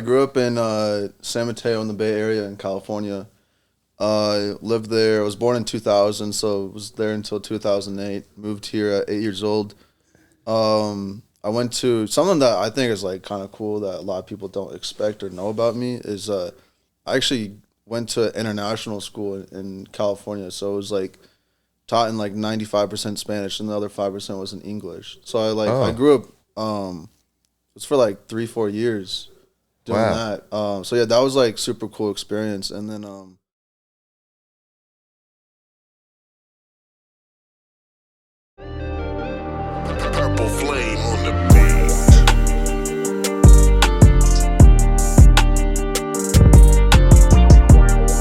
I grew up in San Mateo in the Bay Area in California. Lived there. I was born in 2000, so was there until 2008. Moved here at 8 years old. I went to something that I think is like kind of cool that a lot of people don't expect or know about me is I actually went to international school in California. So it was like taught in like 95% Spanish and the other 5% was in English. So I Oh, grew up it was for like 3-4 years doing wow. that. So yeah, that was like super cool experience. And then Purple flame on the beat. Purple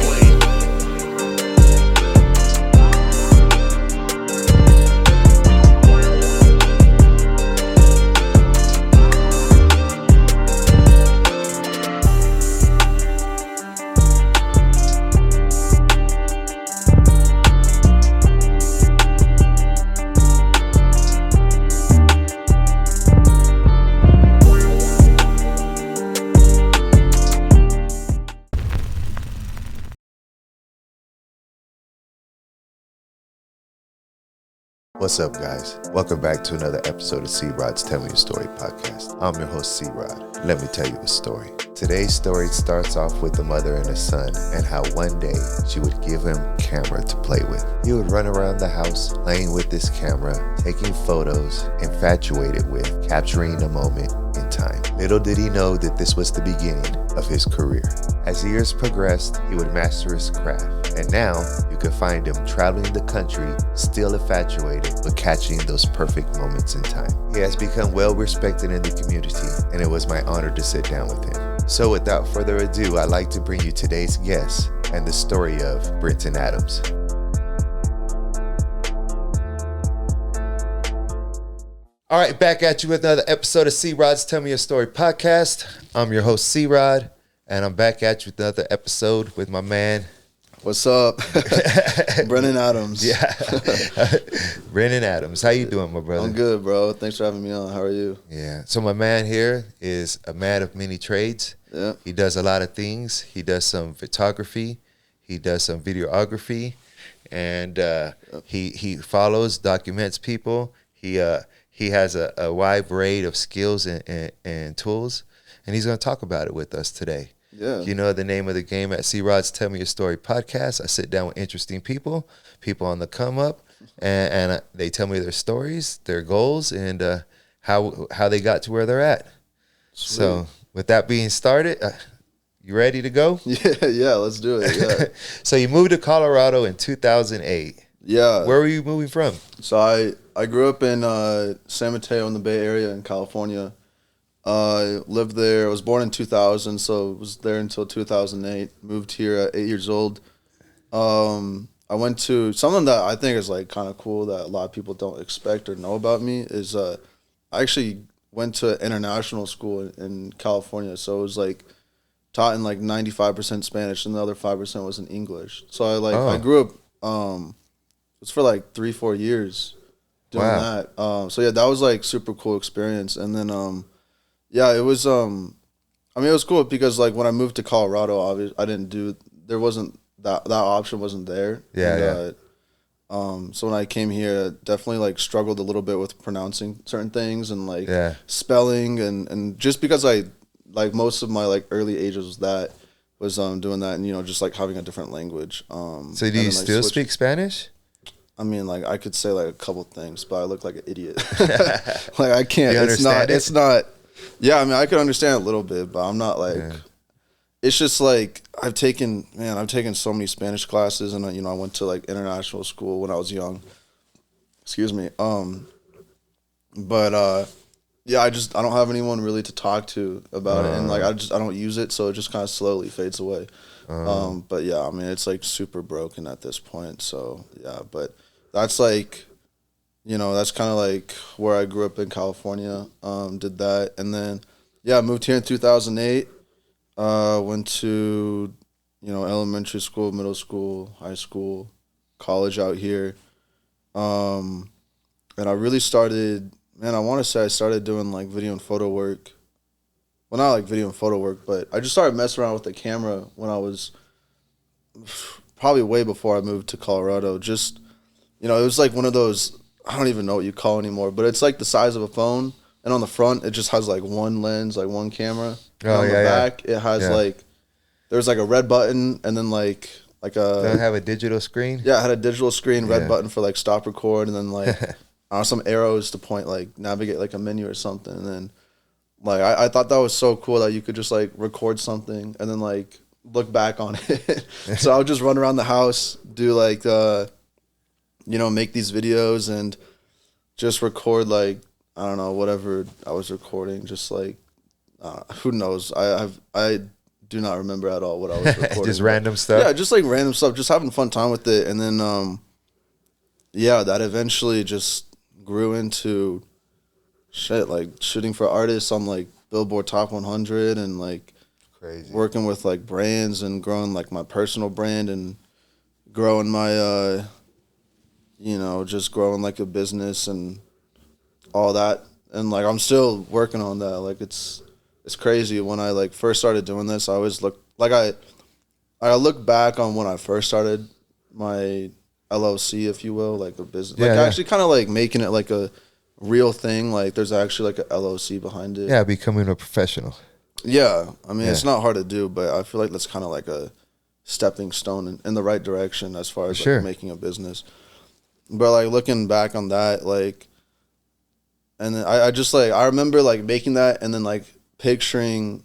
flame. What's up, guys? Welcome back to another episode of C-Rod's Tell Me Your Story podcast. I'm your host, C-Rod. Let me tell you the story. Today's story starts off with a mother and a son and how one day she would give him a camera to play with. He would run around the house playing with this camera, taking photos, infatuated with capturing a moment in time. Little did he know that this was the beginning of his career. As years progressed, he would master his craft, and now you can find him traveling the country, still infatuated with catching those perfect moments in time. He has become well respected in the community, and it was my honor to sit down with him. So without further ado, I'd like to bring you today's guest and the story of Brennan Adams. All right, back at you with another episode of C-Rod's Tell Me Your Story podcast. I'm your host, C-Rod, and I'm back at you with another episode with my man. what's up, Brennan Adams? Yeah, Brennan Adams. How you doing, my brother? I'm good, bro. Thanks for having me on. How are you? Yeah. So my man here is a man of many trades. Yeah. He does a lot of things. He does some photography. He does some videography, and he follows, documents people. He has a wide array of skills and tools, and he's going to talk about it with us today. Yeah. You know the name of the game at C-Rod's Tell Me Your Story podcast. I sit down with interesting people on the come up, and they tell me their stories, their goals, and how they got to where they're at. Sweet. So with that being started, you ready to go? Yeah, let's do it. Yeah. So you moved to Colorado in 2008. Yeah. Where were you moving from? So I grew up in San Mateo in the Bay Area in California. Lived there. I was born in 2000, so was there until 2008. Moved here at 8 years old. I went to something that I think is like kind of cool that a lot of people don't expect or know about me is I actually went to international school in California. So it was like taught in like 95% Spanish and the other 5% was in English. So I grew up. It was for like 3-4 years doing Wow. that. So yeah, that was like super cool experience. And then yeah, it was I mean it was cool because like when I moved to Colorado, obviously I didn't do there wasn't that option wasn't there. Yeah, And, so when I came here, I definitely like struggled a little bit with pronouncing certain things and like Yeah. spelling and just because I like most of my like early ages was doing that and just like having a different language. So and do you then I still switched- speak Spanish? I mean, like I could say like a couple things, but I look like an idiot. Like I can't. You understand it? It's not. Yeah, I mean, I can understand a little bit, but I'm not like. Yeah. It's just like I've taken so many Spanish classes, and I went to like international school when I was young. Excuse me. But yeah, I don't have anyone really to talk to about it, and like I don't use it, so it just kind of slowly fades away. But yeah, I mean, it's like super broken at this point. So yeah, but that's like, that's kind of like where I grew up in California. Did that, and then yeah, I moved here in 2008. Went to elementary school, middle school, high school, college out here. And I really started, man, I want to say I started doing like video and photo work. Well, not like video and photo work, but I just started messing around with the camera when I was probably way before I moved to Colorado. Just, it was like one of those, I don't even know what you call it anymore, but it's like the size of a phone. And on the front, it just has like one lens, like one camera. And on the back, it has like, there's like a red button and then like a. Does it have a digital screen? Yeah, it had a digital screen, red button for like stop record, and then like some arrows to point, like navigate like a menu or something. And then like I thought that was so cool that you could just like record something and then like look back on it. So I would just run around the house, do like, make these videos and just record like, I don't know, whatever I was recording, just like, who knows? I do not remember at all what I was recording. Just random stuff? Yeah, just like random stuff, just having fun time with it. And then, that eventually just grew into shit, like shooting for artists on like Billboard Top 100 and like crazy working with like brands and growing like my personal brand and growing my, just growing like a business and all that. And like I'm still working on that. Like it's crazy. When I like first started doing this, I always look like I look back on when I first started my LLC, if you will, like a business, actually kind of like making it like a real thing. Like there's actually like a LLC behind it. Yeah, becoming a professional. Yeah, I mean it's not hard to do, but I feel like that's kind of like a stepping stone in the right direction as far as like making a business. But like looking back on that, like. And then I just like, I remember like making that and then like picturing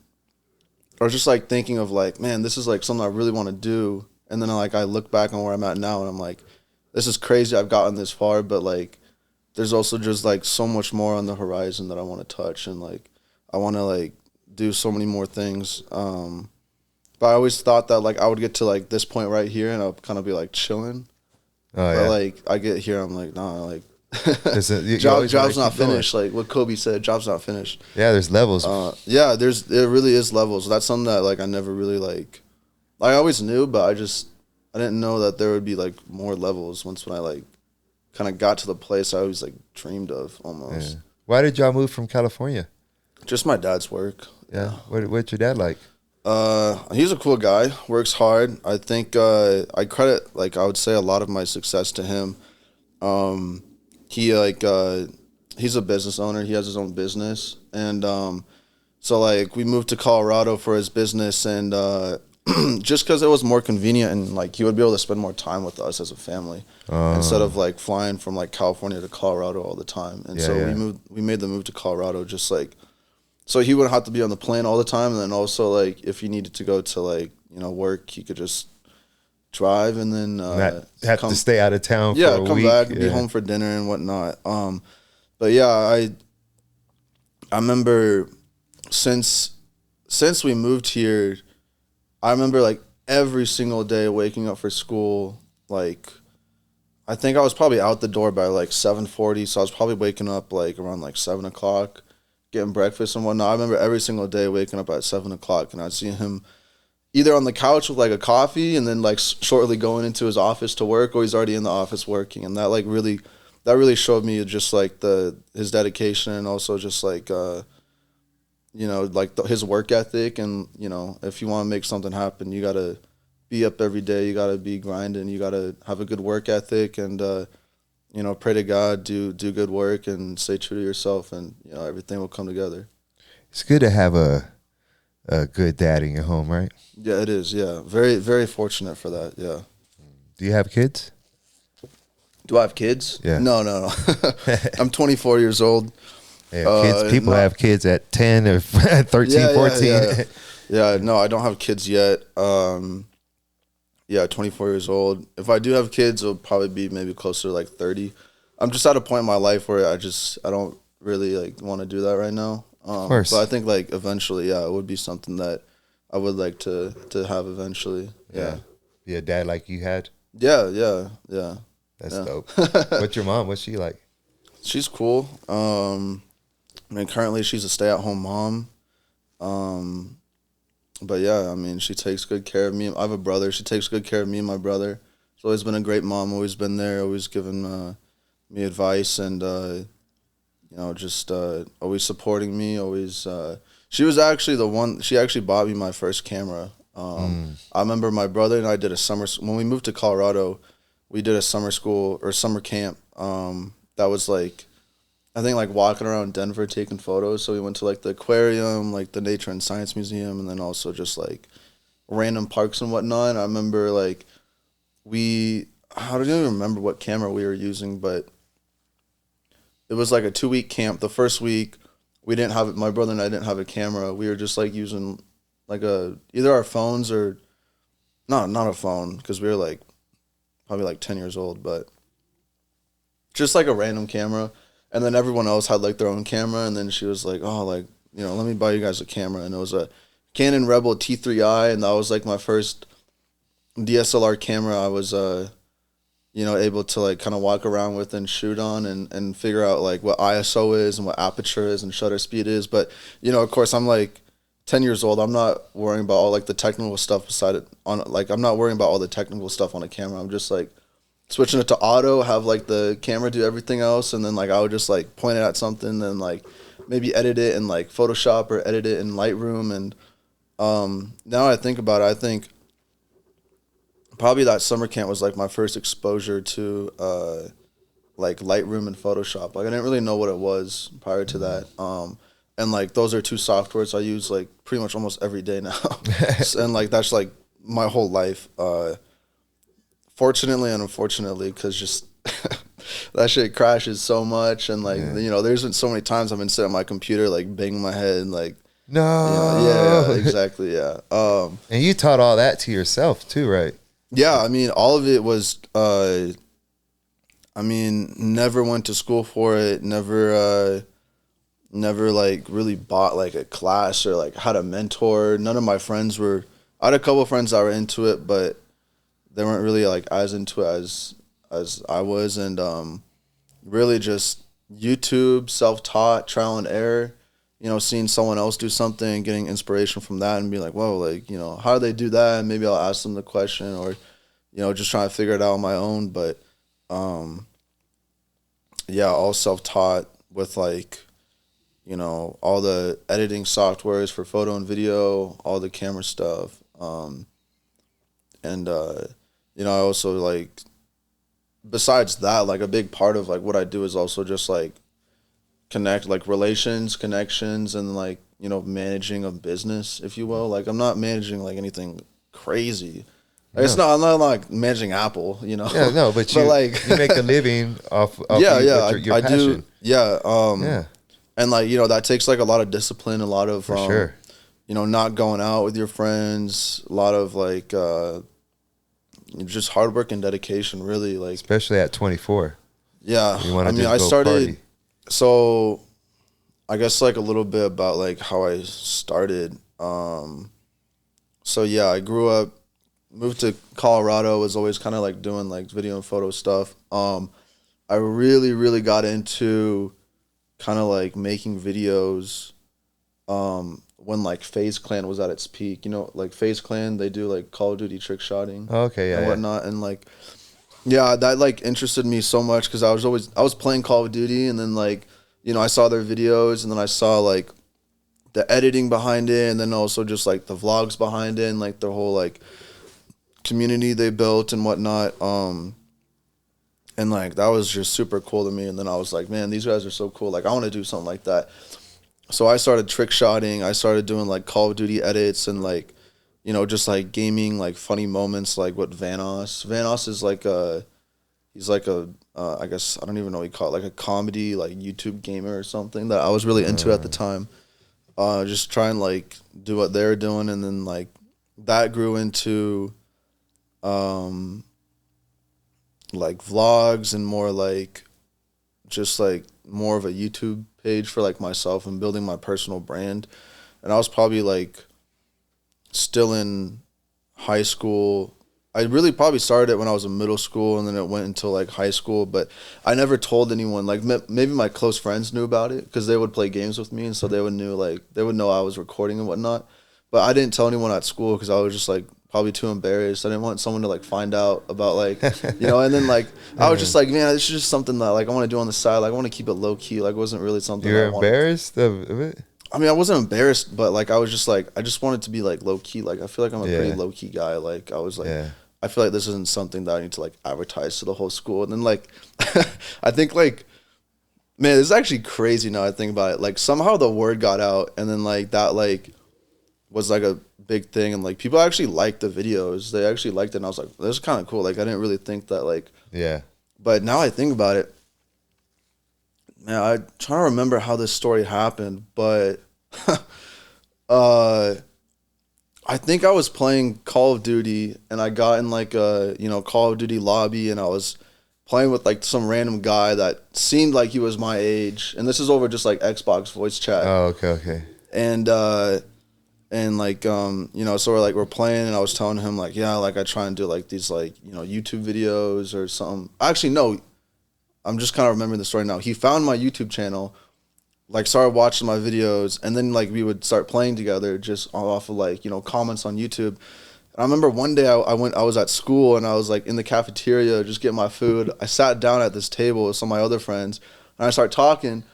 or just like thinking of like, man, this is like something I really want to do. And then like I look back on where I'm at now and I'm like, this is crazy. I've gotten this far, but like there's also just like so much more on the horizon that I want to touch. And like, I want to like do so many more things. But I always thought that like I would get to like this point right here and I'll kind of be like chilling. But like I get here, I'm like, nah, like, job's not finished. Like what Kobe said, job's not finished. Yeah, there's levels. There really is levels. That's something that like I never really like I always knew, but I didn't know that there would be like more levels when I like kind of got to the place I always like dreamed of almost. Yeah. Why did y'all move from California? Just my dad's work. Yeah. What's your dad like? He's a cool guy, works hard. I think I credit like I would say a lot of my success to him. He like he's a business owner. He has his own business, and so like we moved to Colorado for his business, and just because it was more convenient and like he would be able to spend more time with us as a family instead of like flying from like California to Colorado all the time. And we made the move to Colorado just like so he wouldn't have to be on the plane all the time, and then also like if he needed to go to like work, he could just drive and then have to stay out of town for a week. Come back, be home for dinner and whatnot. But yeah, I remember since we moved here, I remember like every single day waking up for school. Like I think I was probably out the door by like 7:40, so I was probably waking up like around like 7:00, getting breakfast and whatnot. I remember every single day waking up at 7:00, and I'd see him either on the couch with like a coffee and then like shortly going into his office to work, or he's already in the office working. And that like really showed me just like his dedication, and also just like his work ethic. And if you want to make something happen, you gotta be up every day, you gotta be grinding, you gotta have a good work ethic, and pray to God, do good work and stay true to yourself, and everything will come together. It's good to have a good dad in your home, right? Yeah, it is. Yeah, very, very fortunate for that. Yeah. Do you have kids? Do I have kids? Yeah. No. I'm 24 years old. Yeah, people have kids at 10 or 13, 14. Yeah, no, I don't have kids yet. 24 years old. If I do have kids, it'll probably be maybe closer to like 30. I'm just at a point in my life where I don't really like want to do that right now. Of course. But I think like eventually, it would be something that I would like to have eventually. Yeah. Be a dad like you had? Yeah. That's dope. What's your mom? What's she like? She's cool. Currently she's a stay-at-home mom. But yeah, she takes good care of me. I have a brother. She takes good care of me and my brother. She's always been a great mom, always been there, always given me advice and just always supporting me. Always, she was actually the one. She actually bought me my first camera. I remember my brother and I did a summer when we moved to Colorado. We did a summer camp. That was like, I think like walking around Denver taking photos. So we went to like the aquarium, like the Nature and Science Museum, and then also just like random parks and whatnot. I remember like I don't even remember what camera we were using, but it was like a 2-week camp. The first week we didn't have it. My brother and I didn't have a camera. We were just like using like either our phones or not a phone because we were like probably like 10 years old, but just like a random camera. And then everyone else had like their own camera. And then she was like, oh, like, let me buy you guys a camera. And it was a Canon Rebel T3i. And that was like my first DSLR camera I was, able to like kind of walk around with and shoot on and figure out like what ISO is and what aperture is and shutter speed is. But, of course I'm like 10 years old. I'm not worrying about all like the technical stuff beside it I'm not worrying about all the technical stuff on a camera. I'm just like switching it to auto, have like the camera do everything else. And then like, I would just like point it at something and like maybe edit it in like Photoshop or edit it in Lightroom. And, now I think about it, I think probably that summer camp was like my first exposure to like Lightroom and Photoshop. Like I didn't really know what it was prior to that. And like those are two softwares I use like pretty much almost every day now. And like that's like my whole life. Fortunately and unfortunately, because just that shit crashes so much. And like, there's been so many times I've been sitting at my computer like banging my head and like, no. Yeah, exactly, yeah. And you taught all that to yourself too, right? Yeah, I mean, all of it was, never went to school for it, never like really bought like a class or like had a mentor. None of my friends I had a couple of friends that were into it, but they weren't really like as into it as I was. And really just YouTube, self-taught, trial and error, seeing someone else do something, getting inspiration from that and be like, whoa, like, how do they do that? And maybe I'll ask them the question or, just trying to figure it out on my own. But, all self-taught with like, all the editing softwares for photo and video, all the camera stuff. I also like, besides that, like a big part of like what I do is also just like connect, like connections and like, managing a business, if you will. Like I'm not managing like anything crazy. Like, I'm not like managing Apple, Yeah, no, but you make a living off your passion. Do. Yeah. And like, that takes like a lot of discipline, a lot of, for sure. Not going out with your friends, a lot of like, just hard work and dedication, really. Like, especially at 24. Yeah. I started, party. So I guess like a little bit about like how I started. I grew up, moved to Colorado, was always kind of like doing like video and photo stuff. I really, really got into kind of like making videos when like FaZe Clan was at its peak. Like FaZe Clan, they do like Call of Duty trick shotting and whatnot. And like, that like interested me so much because I was playing Call of Duty and then like, I saw their videos and then I saw like the editing behind it and then also just like the vlogs behind it and like the whole like community they built and whatnot. And like that was just super cool to me. And then I was like, man, these guys are so cool. Like I want to do something like that. So I started trick shotting. I started doing like Call of Duty edits and like, just like gaming, like funny moments, like what Vanoss is like he's like I guess, I don't even know what you call it, like a comedy, like YouTube gamer or something that I was really into at the time. Just try and like do what they're doing. And then like that grew into, like vlogs and more like just like more of a YouTube page for like myself and building my personal brand. And I was probably like still in high school. I really probably started it when I was in middle school and then it went until like high school, but I never told anyone. Like maybe my close friends knew about it because they would play games with me and so they would know I was recording and whatnot. But I didn't tell anyone at school because I was just like probably too embarrassed. I didn't want someone to like find out about like, you know, and then like, I was just like, man, this is just something that like I want to do on the side. Like I want to keep it low key. Like it wasn't really something You're I wanted. embarrassed of it? I mean, I wasn't embarrassed, but like I was just like, I just wanted to be like low key. Like I feel like I'm a pretty low key guy. Like I was like, I feel like this isn't something that I need to like advertise to the whole school. And then like, I think like, man, this is actually crazy now I think about it. Like somehow the word got out, and then like that like was like a big thing, and like people actually liked the videos. They actually liked it, and I was like, this is kind of cool. Like I didn't really think that like, but now I think about it, man, I'm trying to remember how this story happened, but I think I was playing Call of Duty, and I got in like a, you know, Call of Duty lobby, and I was playing with like some random guy that seemed like he was my age, and this is over just like Xbox voice chat. Oh, okay. And like you know, so we're playing, and I was telling him like, yeah, like I try and do like these like, you know, YouTube videos or something. Actually, no, I'm just kind of remembering the story now. He found my YouTube channel, like started watching my videos, and then like we would start playing together just off of like, you know, comments on YouTube. And I remember one day I was at school, and I was like in the cafeteria just getting my food. I sat down at this table with some of my other friends, and I started talking,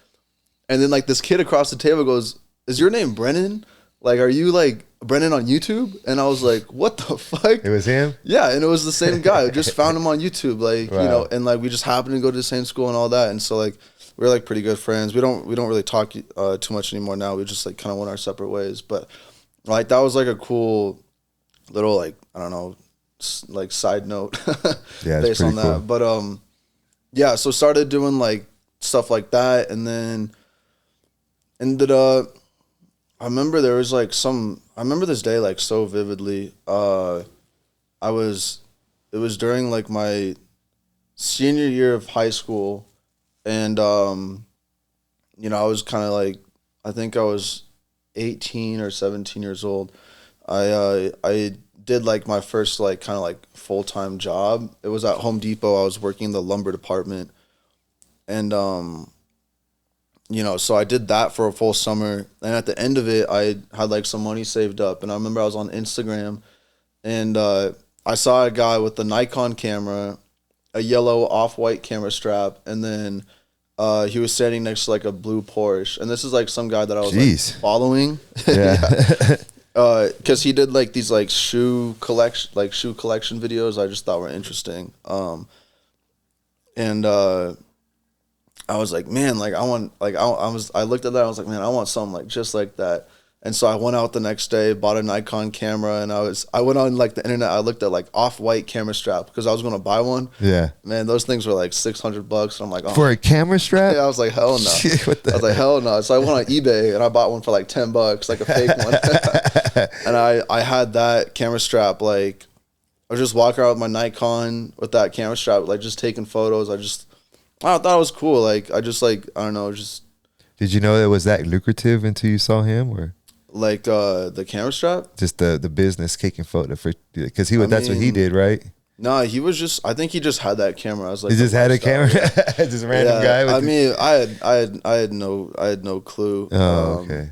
and then like this kid across the table goes, "Is your name Brennan? Like, are you like Brennan on YouTube?" And I was like, what the fuck? It was him? Yeah, and it was the same guy. I just found him on YouTube, like, you know, and like we just happened to go to the same school and all that. And so like we're like pretty good friends. We don't really talk too much anymore now. We just like kind of went our separate ways. But like that was like a cool little like, I don't know, like side note based on that. Cool. But yeah, so started doing like stuff like that, and then ended up, I remember there was like I remember this day like so vividly. It was during like my senior year of high school, and you know, I was kind of like, I think I was 18 or 17 years old. I did like my first like kind of like full-time job. It was at Home Depot. I was working in the lumber department, and you know, so I did that for a full summer, and at the end of it, I had like some money saved up, and I remember I was on Instagram, and I saw a guy with a Nikon camera, a yellow off-white camera strap, and then he was standing next to like a blue Porsche, and this is like some guy that I was like following, because he did like these like shoe collection videos I just thought were interesting, and I was like, man, like I want, like I looked at that, I was like, man, I want something like just like that. And so I went out the next day, bought a Nikon camera, and I went on like the internet. I looked at like off-white camera strap because I was gonna buy one. Yeah, man, those things were like $600. And I'm like, oh, for a camera strap? Yeah, I was like, hell no. I was like, hell no. So I went on eBay and I bought one for like $10, like a fake one. And I had that camera strap. Like I was just walking around with my Nikon with that camera strap, like just taking photos. I thought it was cool. Like I just like, I don't know, just. Did you know it was that lucrative until you saw him, or? Like the camera strap? Just the business taking photo for, because that's what he did, right? No, he was just, I think he just had that camera. I was like, he just had a camera, just a random guy. I mean, I had no clue. Oh, okay.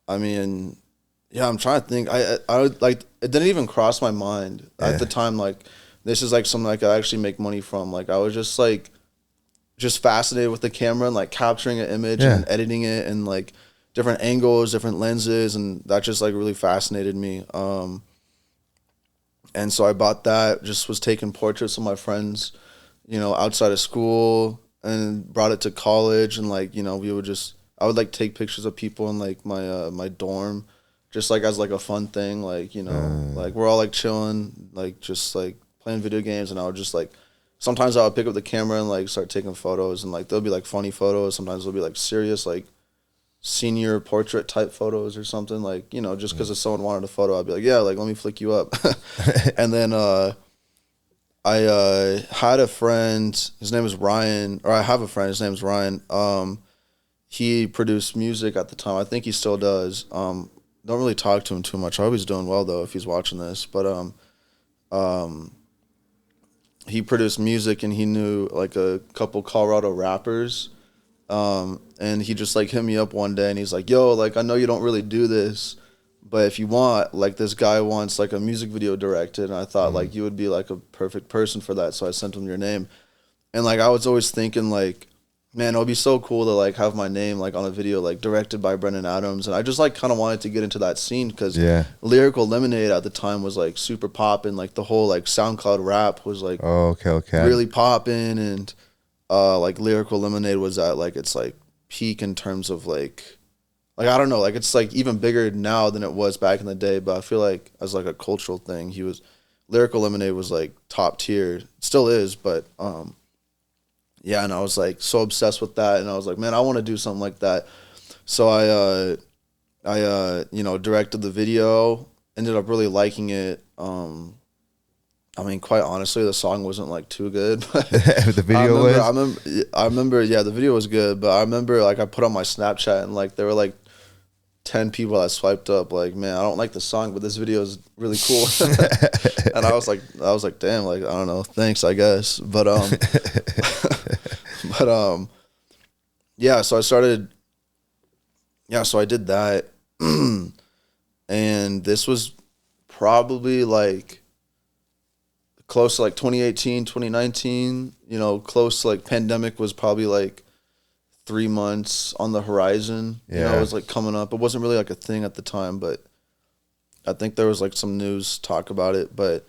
I mean, yeah, I'm trying to think. I like, it didn't even cross my mind at the time. Like, this is like something I could actually make money from. Like, I was just like, just fascinated with the camera and like capturing an image and editing it and like different angles, different lenses, and that just like really fascinated me. And so I bought that, just was taking portraits of my friends, you know, outside of school, and brought it to college, and like, you know, I would like take pictures of people in like my dorm, just like as like a fun thing, like, you know, like we're all like chilling, like just like playing video games, and I would just like, sometimes I would pick up the camera and like start taking photos, and like there'll be like funny photos, sometimes there'll be like serious like senior portrait type photos or something, like, you know, just because if someone wanted a photo, I'd be like, yeah, like let me flick you up. And then I had a friend, his name is Ryan, or I have a friend, his name is Ryan. He produced music at the time. I think he still does. Don't really talk to him too much. I hope he's doing well though if he's watching this. But he produced music, and he knew like a couple Colorado rappers. And he just like hit me up one day, and he's like, yo, like I know you don't really do this, but if you want, like, this guy wants like a music video directed, and I thought like you would be like a perfect person for that, so I sent him your name. And like I was always thinking like, man, it would be so cool to like have my name like on a video like directed by Brennan Adams. And I just like kind of wanted to get into that scene because Lyrical Lemonade at the time was like super popping. Like the whole like SoundCloud rap was like really popping, and like Lyrical Lemonade was at like its like peak in terms of like I don't know, like it's like even bigger now than it was back in the day. But I feel like as like a cultural thing, Lyrical Lemonade was like top tier, still is, but yeah, and I was like so obsessed with that, and I was like, man, I want to do something like that. So I you know, directed the video, ended up really liking it. I mean, quite honestly, the song wasn't like too good. But the video I remember, yeah, the video was good, but I remember like I put on my Snapchat and like there were like 10 people that swiped up like, man, I don't like the song, but this video is really cool. And I was like, damn, like, I don't know, thanks, I guess. But yeah, so I did that. And this was probably like close to like 2018, 2019, you know, close to like pandemic was probably like 3 months on the horizon. You know, it was like coming up. It wasn't really like a thing at the time, but I think there was like some news talk about it. But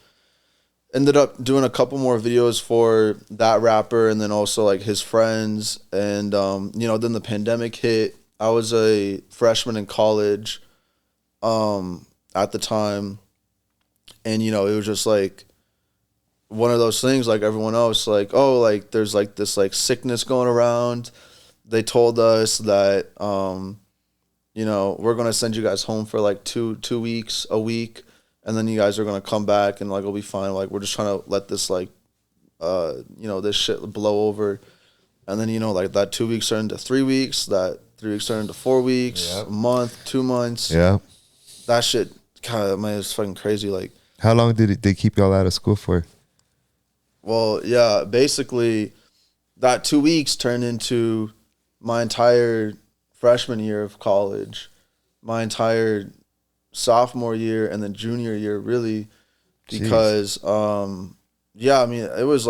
ended up doing a couple more videos for that rapper and then also like his friends. And, you know, then the pandemic hit. I was a freshman in college at the time. And, you know, it was just like one of those things like everyone else, like, oh, like there's like this like sickness going around. They told us that, you know, we're going to send you guys home for like two weeks, a week. And then you guys are going to come back and like, it'll be fine. Like, we're just trying to let this like, you know, this shit blow over. And then, you know, like that 2 weeks turned into 3 weeks, that 3 weeks turned into 4 weeks, a month, 2 months. Yeah. That shit kind of, man, it's fucking crazy. Like, how long did they keep y'all out of school for? Well, yeah, basically that 2 weeks turned into my entire freshman year of college, my entire sophomore year, and then junior year, really, because, yeah, I mean, it was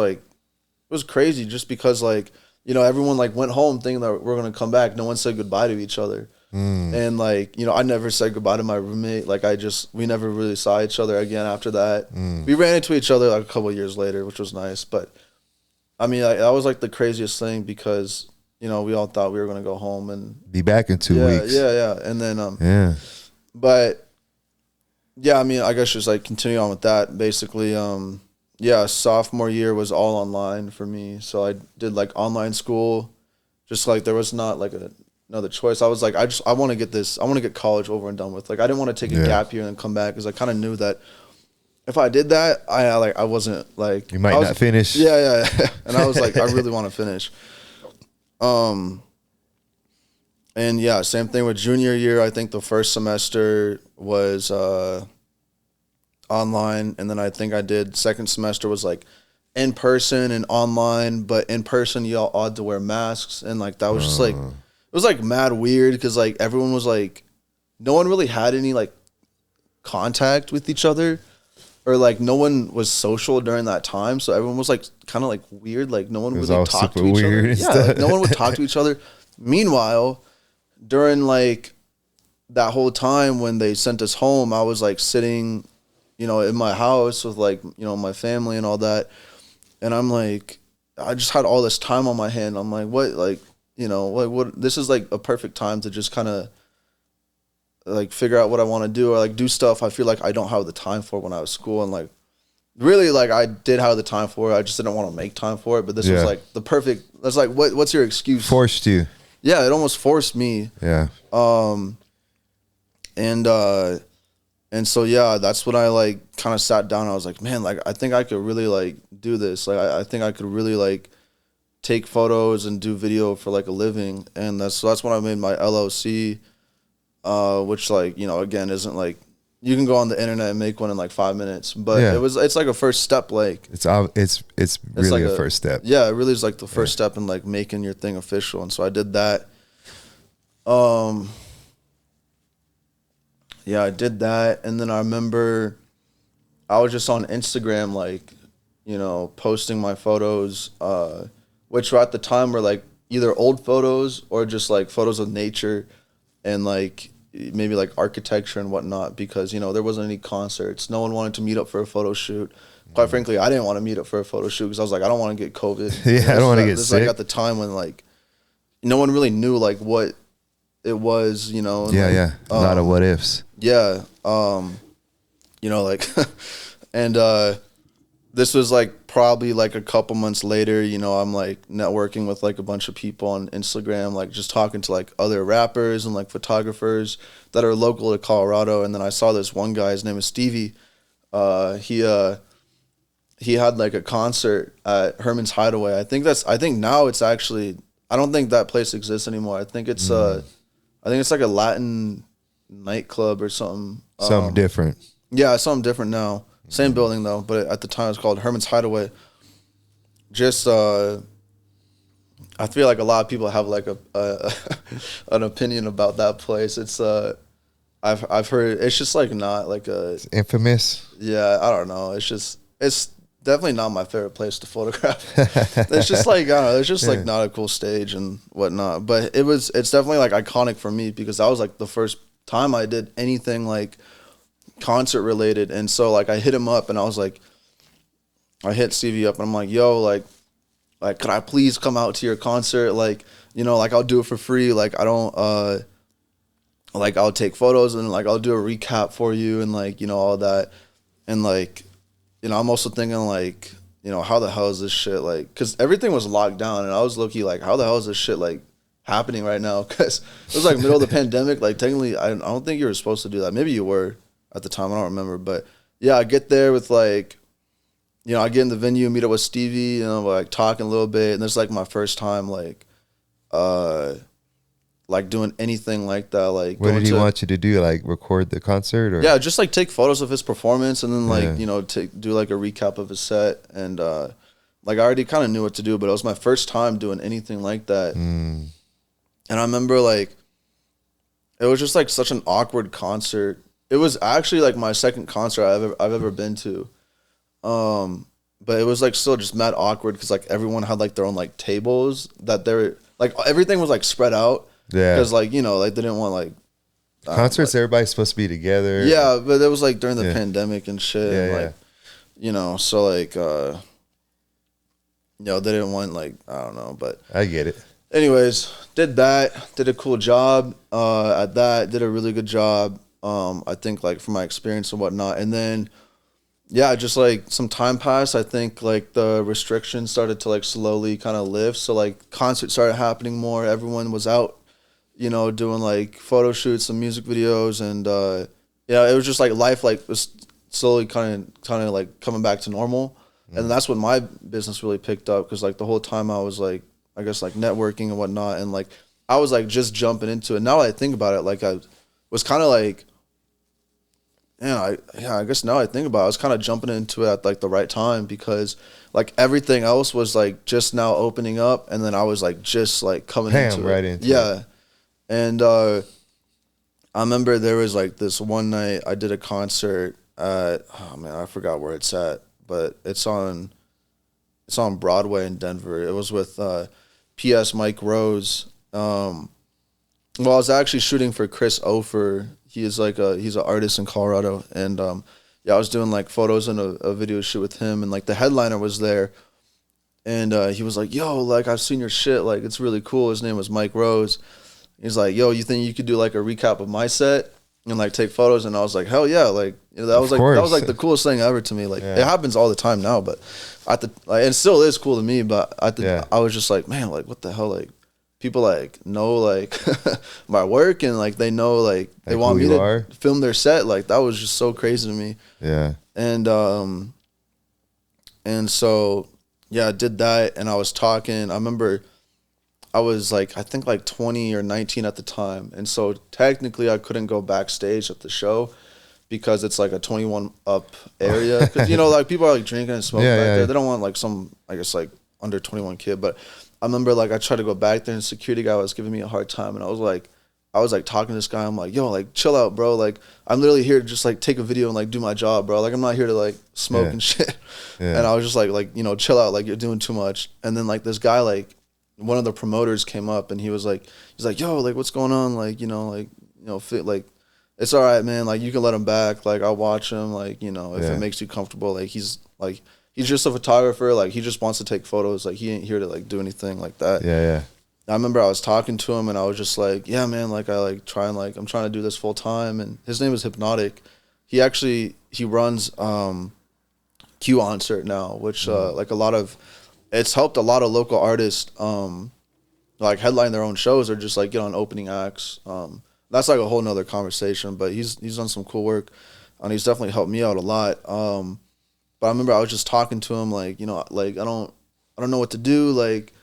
crazy just because, like, you know, everyone, like, went home thinking that we're going to come back. No one said goodbye to each other. And, like, you know, I never said goodbye to my roommate. Like, we never really saw each other again after that. We ran into each other, like, a couple of years later, which was nice. But, I mean, that was, like, the craziest thing because, you know, we all thought we were going to go home and be back in 2 weeks. Yeah. And then, but, yeah, I mean, I guess just, like, continue on with that. Basically, yeah, sophomore year was all online for me. So I did, like, online school. Just, like, there was not, like, another choice. I was like, I want to get college over and done with. Like, I didn't want to take a gap year and come back because I kind of knew that if I did that, I wasn't, like... You might not finish. Yeah. And I was like, I really want to finish. And yeah, same thing with junior year. I think the first semester was online, and then I think I did second semester was like in person and online, but in person you all had to wear masks, and like that was just like it was like mad weird because like everyone was like, no one really had any like contact with each other, or like no one was social during that time, so everyone was like kind of like weird, like no one would like talk to each other. Yeah, like, no one would talk to each other. Meanwhile, during like that whole time when they sent us home, I was like sitting, you know, in my house with like, you know, my family and all that, and I'm like, I just had all this time on my hand. I'm like, what, like, you know, like what? This is like a perfect time to just kind of like figure out what I want to do or like do stuff I feel like I don't have the time for when I was school, and like really like I did have the time for it. I just didn't want to make time for it. But this was like the perfect. That's like what's your excuse? Forced you. Yeah, it almost forced me. Yeah. And so yeah, that's when I like kind of sat down. I was like, man, like I think I could really like do this. Like I think I could really like take photos and do video for like a living. And that's when I made my LLC, which like, you know, again, isn't like you can go on the internet and make one in like 5 minutes, but it's like a first step. Like it's really like a first step. Yeah, it really is like the first step in like making your thing official. And so I did that. yeah, I did that. And then I remember I was just on Instagram, like, you know, posting my photos, which were at the time were like either old photos or just like photos of nature and like maybe like architecture and whatnot, because, you know, there wasn't any concerts. No one wanted to meet up for a photo shoot. Quite frankly, I didn't want to meet up for a photo shoot because I was like, I don't want to get COVID. Yeah, I don't want to get this sick. Like at the time when like no one really knew like what it was, you know. And, Yeah, like, yeah. A lot of what ifs. Yeah. You know, like, and this was like probably like a couple months later, you know, I'm like networking with like a bunch of people on Instagram, like just talking to like other rappers and like photographers that are local to Colorado. And then I saw this one guy, his name is Stevie. He had like a concert at Herman's Hideaway. I think now it's actually, I don't think that place exists anymore. I think it's like a Latin nightclub or something. Something different. Yeah, something different now. Same building though, but at the time it was called Herman's Hideaway. Just I feel like a lot of people have like a an opinion about that place. It's I've heard it's just like not like a, It's infamous. yeah, I don't know. It's definitely not my favorite place to photograph. It's just like, I don't know, it's just like not a cool stage and whatnot. But it's definitely like iconic for me because that was like the first time I did anything like concert related. And so like I hit him up and I was like, I hit Stevie up and I'm like, yo, like could I please come out to your concert? Like, you know, like I'll do it for free. Like I don't like I'll take photos and like I'll do a recap for you and like, you know, all that. And like, you know, I'm also thinking like, you know, how the hell is this shit like, because everything was locked down and I was low-key like, how the hell is this shit like happening right now? Because it was like middle of the pandemic. Like technically I don't think you were supposed to do that. Maybe you were at the time, I don't remember. But yeah, I get there with like, you know, I get in the venue, meet up with Stevie, you know, like talking a little bit, and this is like my first time like doing anything like that. Like, What did he want you to do? Like record the concert or? Yeah, just like take photos of his performance and then like, you know, do like a recap of his set. And like I already kind of knew what to do, but it was my first time doing anything like that. And I remember like, it was just like such an awkward concert. It was actually like my second concert I've ever been to. But it was like still just mad awkward because like everyone had like their own like tables that they're like, everything was like spread out. Yeah. Because like, you know, like they didn't want like concerts, everybody's supposed to be together. Yeah, but it was like during the pandemic and shit. Yeah, and, yeah. like, you know, so like, you know, they didn't want like, I don't know, but I get it. anyways, did that, did a cool job at that, did a really good job. I think like from my experience and whatnot. And then, yeah, just like some time passed. I think like the restrictions started to like slowly kind of lift. So like concerts started happening more. Everyone was out, you know, doing like photo shoots and music videos. And yeah, it was just like life like was slowly kind of like coming back to normal. And that's when my business really picked up because like the whole time I was like, I guess like networking and whatnot. And like I was like just jumping into it. Now that I think about it, like I was kind of like, I guess now I think about it, I was kind of jumping into it at like the right time because like everything else was like just now opening up and then I was like just like coming into right it. into Yeah. it. And I remember there was like this one night I did a concert at, oh man, I forgot where it's at, but it's on Broadway in Denver. It was with P.S. Mike Rose. Well, I was actually shooting for Chris Ofer. He's an artist in Colorado, and yeah, I was doing like photos and a video shoot with him, and like the headliner was there, and he was like, "Yo, like I've seen your shit, like it's really cool." His name was Mike Rose. He's like, "Yo, you think you could do like a recap of my set and like take photos?" And I was like, "Hell yeah!" Like you know, that was like the coolest thing ever to me. Like it happens all the time now, but at the like, and it still is cool to me. But I was just like, man, like what the hell, like. People like know like my work and like they know like they want me to film their set. Like that was just so crazy to me. Yeah. And so yeah, I did that and I was talking. I remember I was like I think like 20 or 19 at the time. And so technically I couldn't go backstage at the show because it's like a 21 up area. Cause you know like people are like drinking and smoking back there. They don't want like some I guess like under 21 kid, but I remember like I tried to go back there and the security guy was giving me a hard time and I was like, I was like talking to this guy. I'm like, yo, like chill out, bro. Like I'm literally here to just like take a video and like do my job, bro. Like I'm not here to like smoke and shit. Yeah. And I was just like, you know, chill out. Like you're doing too much. And then like this guy, like one of the promoters came up and he's like, yo, like what's going on? Like, fit, like it's all right, man. Like you can let him back. Like I'll watch him. Like, if it makes you comfortable. Like he's just a photographer. Like he just wants to take photos. Like he ain't here to like do anything like that. Yeah. I remember I was talking to him and I was just like, yeah, man, like I like try and like I'm trying to do this full time. And his name is Hypnotic. He runs Q-Concert now, which like it's helped a lot of local artists like headline their own shows or just like get on opening acts. That's like a whole nother conversation, but he's done some cool work and he's definitely helped me out a lot. But I remember I was just talking to him like, like I don't know what to do. Like,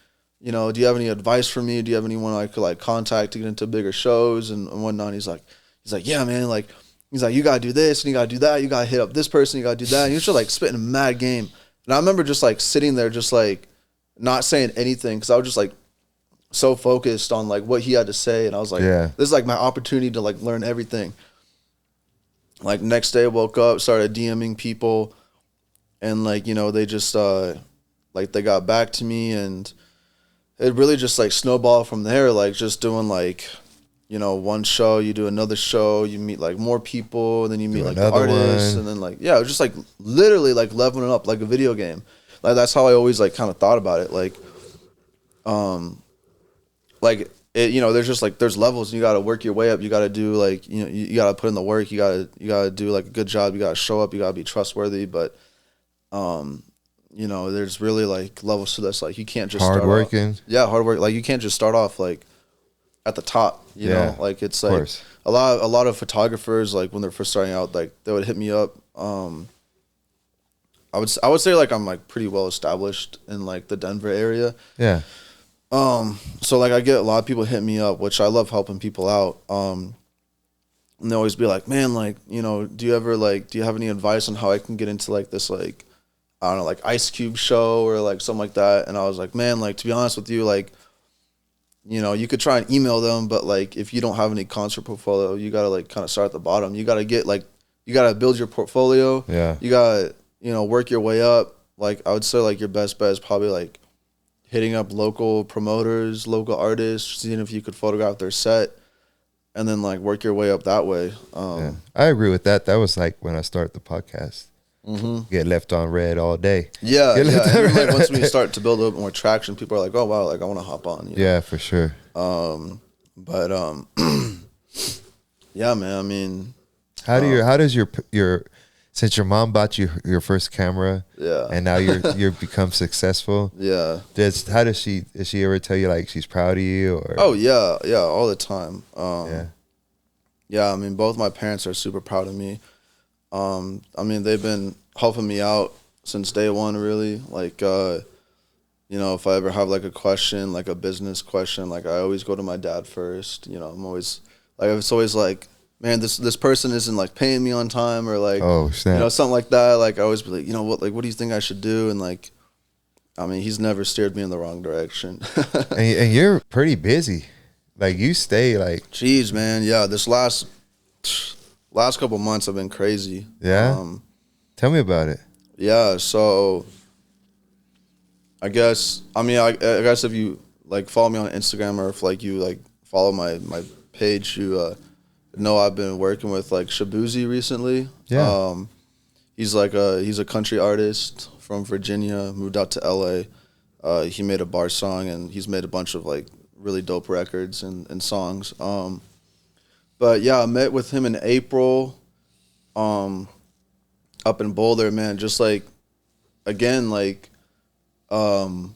do you have any advice for me? Do you have anyone I could like contact to get into bigger shows and whatnot? He's like, yeah, man. Like, he's like, you gotta do this and you gotta do that. You gotta hit up this person. You gotta do that. And he's just like spitting a mad game. And I remember just like sitting there, just like not saying anything because I was just like so focused on like what he had to say. And I was like, this is like my opportunity to like learn everything. Like next day I woke up, started DMing people, and like, they just like they got back to me and it really just like snowballed from there, like just doing like, one show, you do another show, you meet like more people, and then you meet like the artists, and then like, it was just like literally like leveling up like a video game. Like that's how I always like kind of thought about it. Like there's just like, there's levels and you got to work your way up. You got to do like, you got to put in the work. You got to do like a good job. You got to show up. You got to be trustworthy. But, there's really like levels to this. Like you can't just hard working. Yeah, hard work. Like you can't just start off like at the top. You know, like it's like a lot of photographers, like when they're first starting out, like they would hit me up. I would say like I'm like pretty well established in like the Denver area. Yeah. So like I get a lot of people hit me up, which I love helping people out. And they always be like, man, like, do you have any advice on how I can get into like this, like, I don't know, like Ice Cube show or like something like that. And I was like, man, like, to be honest with you, like, you could try and email them, but like, if you don't have any concert portfolio, you got to like kind of start at the bottom. You got to get like, you got to build your portfolio. Yeah. You got to, work your way up. Like, I would say like your best bet is probably like hitting up local promoters, local artists, seeing if you could photograph their set, and then like work your way up that way. I agree with that. That was like when I started the podcast. Mm-hmm. Get left on red all day. Yeah. And then, like once we start to build a little bit more traction, people are like, "Oh wow, like I want to hop on." Yeah, for sure. Yeah, man. I mean, how does your since your mom bought you your first camera, and now you're become successful, does she ever tell you like she's proud of you? Or oh yeah, all the time. I mean, both my parents are super proud of me. I mean, they've been helping me out since day one, really. Like, if I ever have like a question, like a business question, like I always go to my dad first. I'm always like, it's always like, man, this person isn't like paying me on time or like, something like that. Like I always be like, what do you think I should do? And like, I mean, he's never steered me in the wrong direction. and you're pretty busy. Like you stay like, jeez, man. Yeah. This last couple months have been crazy. Yeah. Tell me about it. Yeah. So I guess if you like follow me on Instagram or if like you like follow my page, you, no, I've been working with like Shabuzi recently. Yeah. He's a country artist from Virginia, moved out to LA. He made a bar song and he's made a bunch of like really dope records and songs. But yeah, I met with him in April, up in Boulder, man. Just like, again, like, one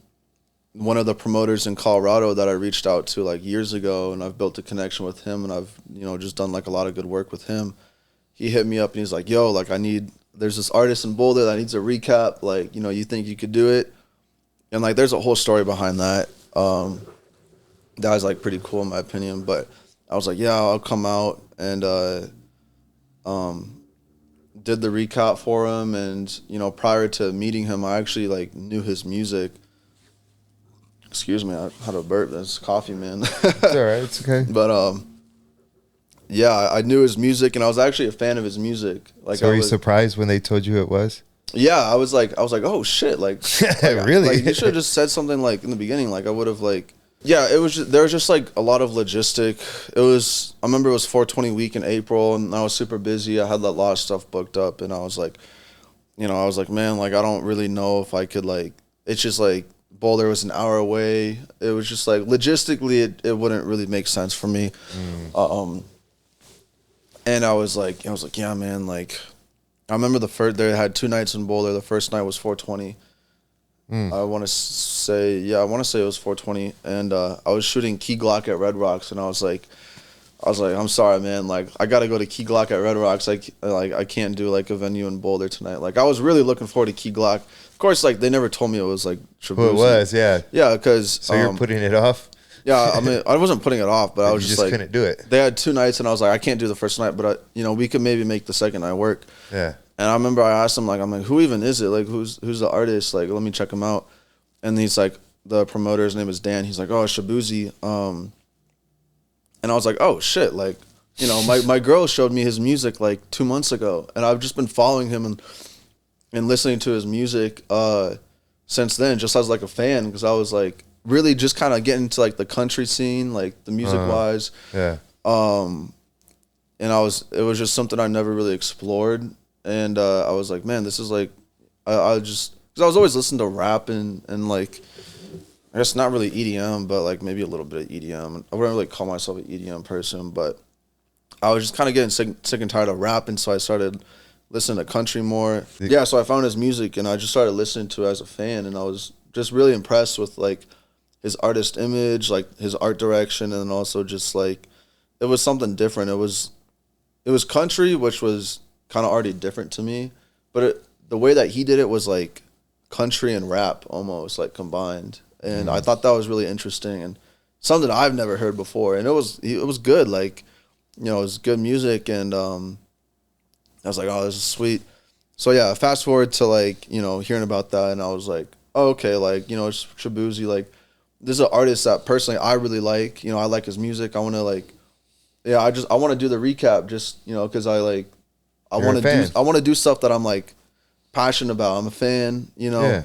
of the promoters in Colorado that I reached out to like years ago, and I've built a connection with him, and I've just done like a lot of good work with him. He hit me up and he's like, "Yo, like there's this artist in Boulder that needs a recap. Like, you think you could do it?" And like, there's a whole story behind that. That was like pretty cool in my opinion. But I was like, "Yeah, I'll come out," and did the recap for him. And prior to meeting him, I actually like knew his music. Excuse me, I had a burp. That's coffee, man. It's all right. It's okay. But Yeah, I knew his music, and I was actually a fan of his music. Like, So were you surprised when they told you it was? Yeah, I was like, oh shit, like really? Like, you should have just said something like in the beginning, like I would have like. Yeah, it was. There was just like a lot of logistic. It was. I remember it was 420 week in April, and I was super busy. I had a lot of stuff booked up, and I was like, I was like, man, like I don't really know if I could like. It's just like Boulder was an hour away. It was just like logistically, it wouldn't really make sense for me. And I was like, yeah, man, like. I remember they had 2 nights in Boulder. The first night was 420. I want to say it was 420, and I was shooting Key Glock at Red Rocks, and I was like, I'm sorry, man, like I gotta go to Key Glock at Red Rocks, like I can't do like a venue in Boulder tonight. Like I was really looking forward to Key Glock. Of course, like they never told me it was like Shabuzi. Well, it was, yeah. Yeah, because so you're putting it off. Yeah, I mean, I wasn't putting it off, but I was you just like couldn't do it. They had 2 nights, and I was like, I can't do the first night, but we could maybe make the second night work. Yeah. And I remember I asked him, like, I'm like, who even is it? Like, who's the artist? Like, let me check him out. And he's like, the promoter's name is Dan. He's like, oh, Shabuzi. And I was like, oh, shit. Like, my girl showed me his music like 2 months ago. And I've just been following him and listening to his music since then, just as like a fan, because I was like really just kind of getting into like the country scene, like the music wise. Yeah. And it was just something I never really explored. And I was like, man, this is like, because I was always listening to rap and like, I guess not really EDM, but like maybe a little bit of EDM. I wouldn't really call myself an EDM person, but I was just kind of getting sick and tired of rapping, so I started listening to country more. Yeah, so I found his music, and I just started listening to it as a fan, and I was just really impressed with like his artist image, like his art direction, and also just like, it was something different. It was country, which was kind of already different to me, but the way that he did it was like country and rap almost like combined, and I thought that was really interesting and something I've never heard before, and it was good, like it was good music, and I was like, oh, this is sweet. So yeah, fast forward to like hearing about that, and I was like, oh, okay, like it's Shabuzi, like this is an artist that personally I really like. I like his music. I want to like, yeah, I want to do the recap just because I want to do stuff that I'm like passionate about. I'm a fan, Yeah.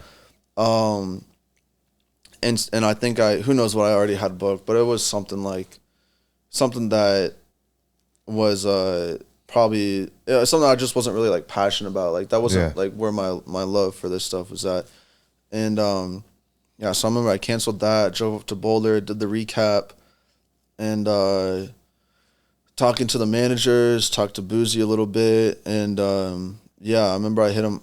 And I think who knows what I already had booked, but it was something that was probably something I just wasn't really like passionate about. Like that wasn't like where my love for this stuff was at. And yeah, so I remember I canceled that, drove up to Boulder, did the recap, and talking to the managers, talked to Boozy a little bit, and yeah, I remember I hit him.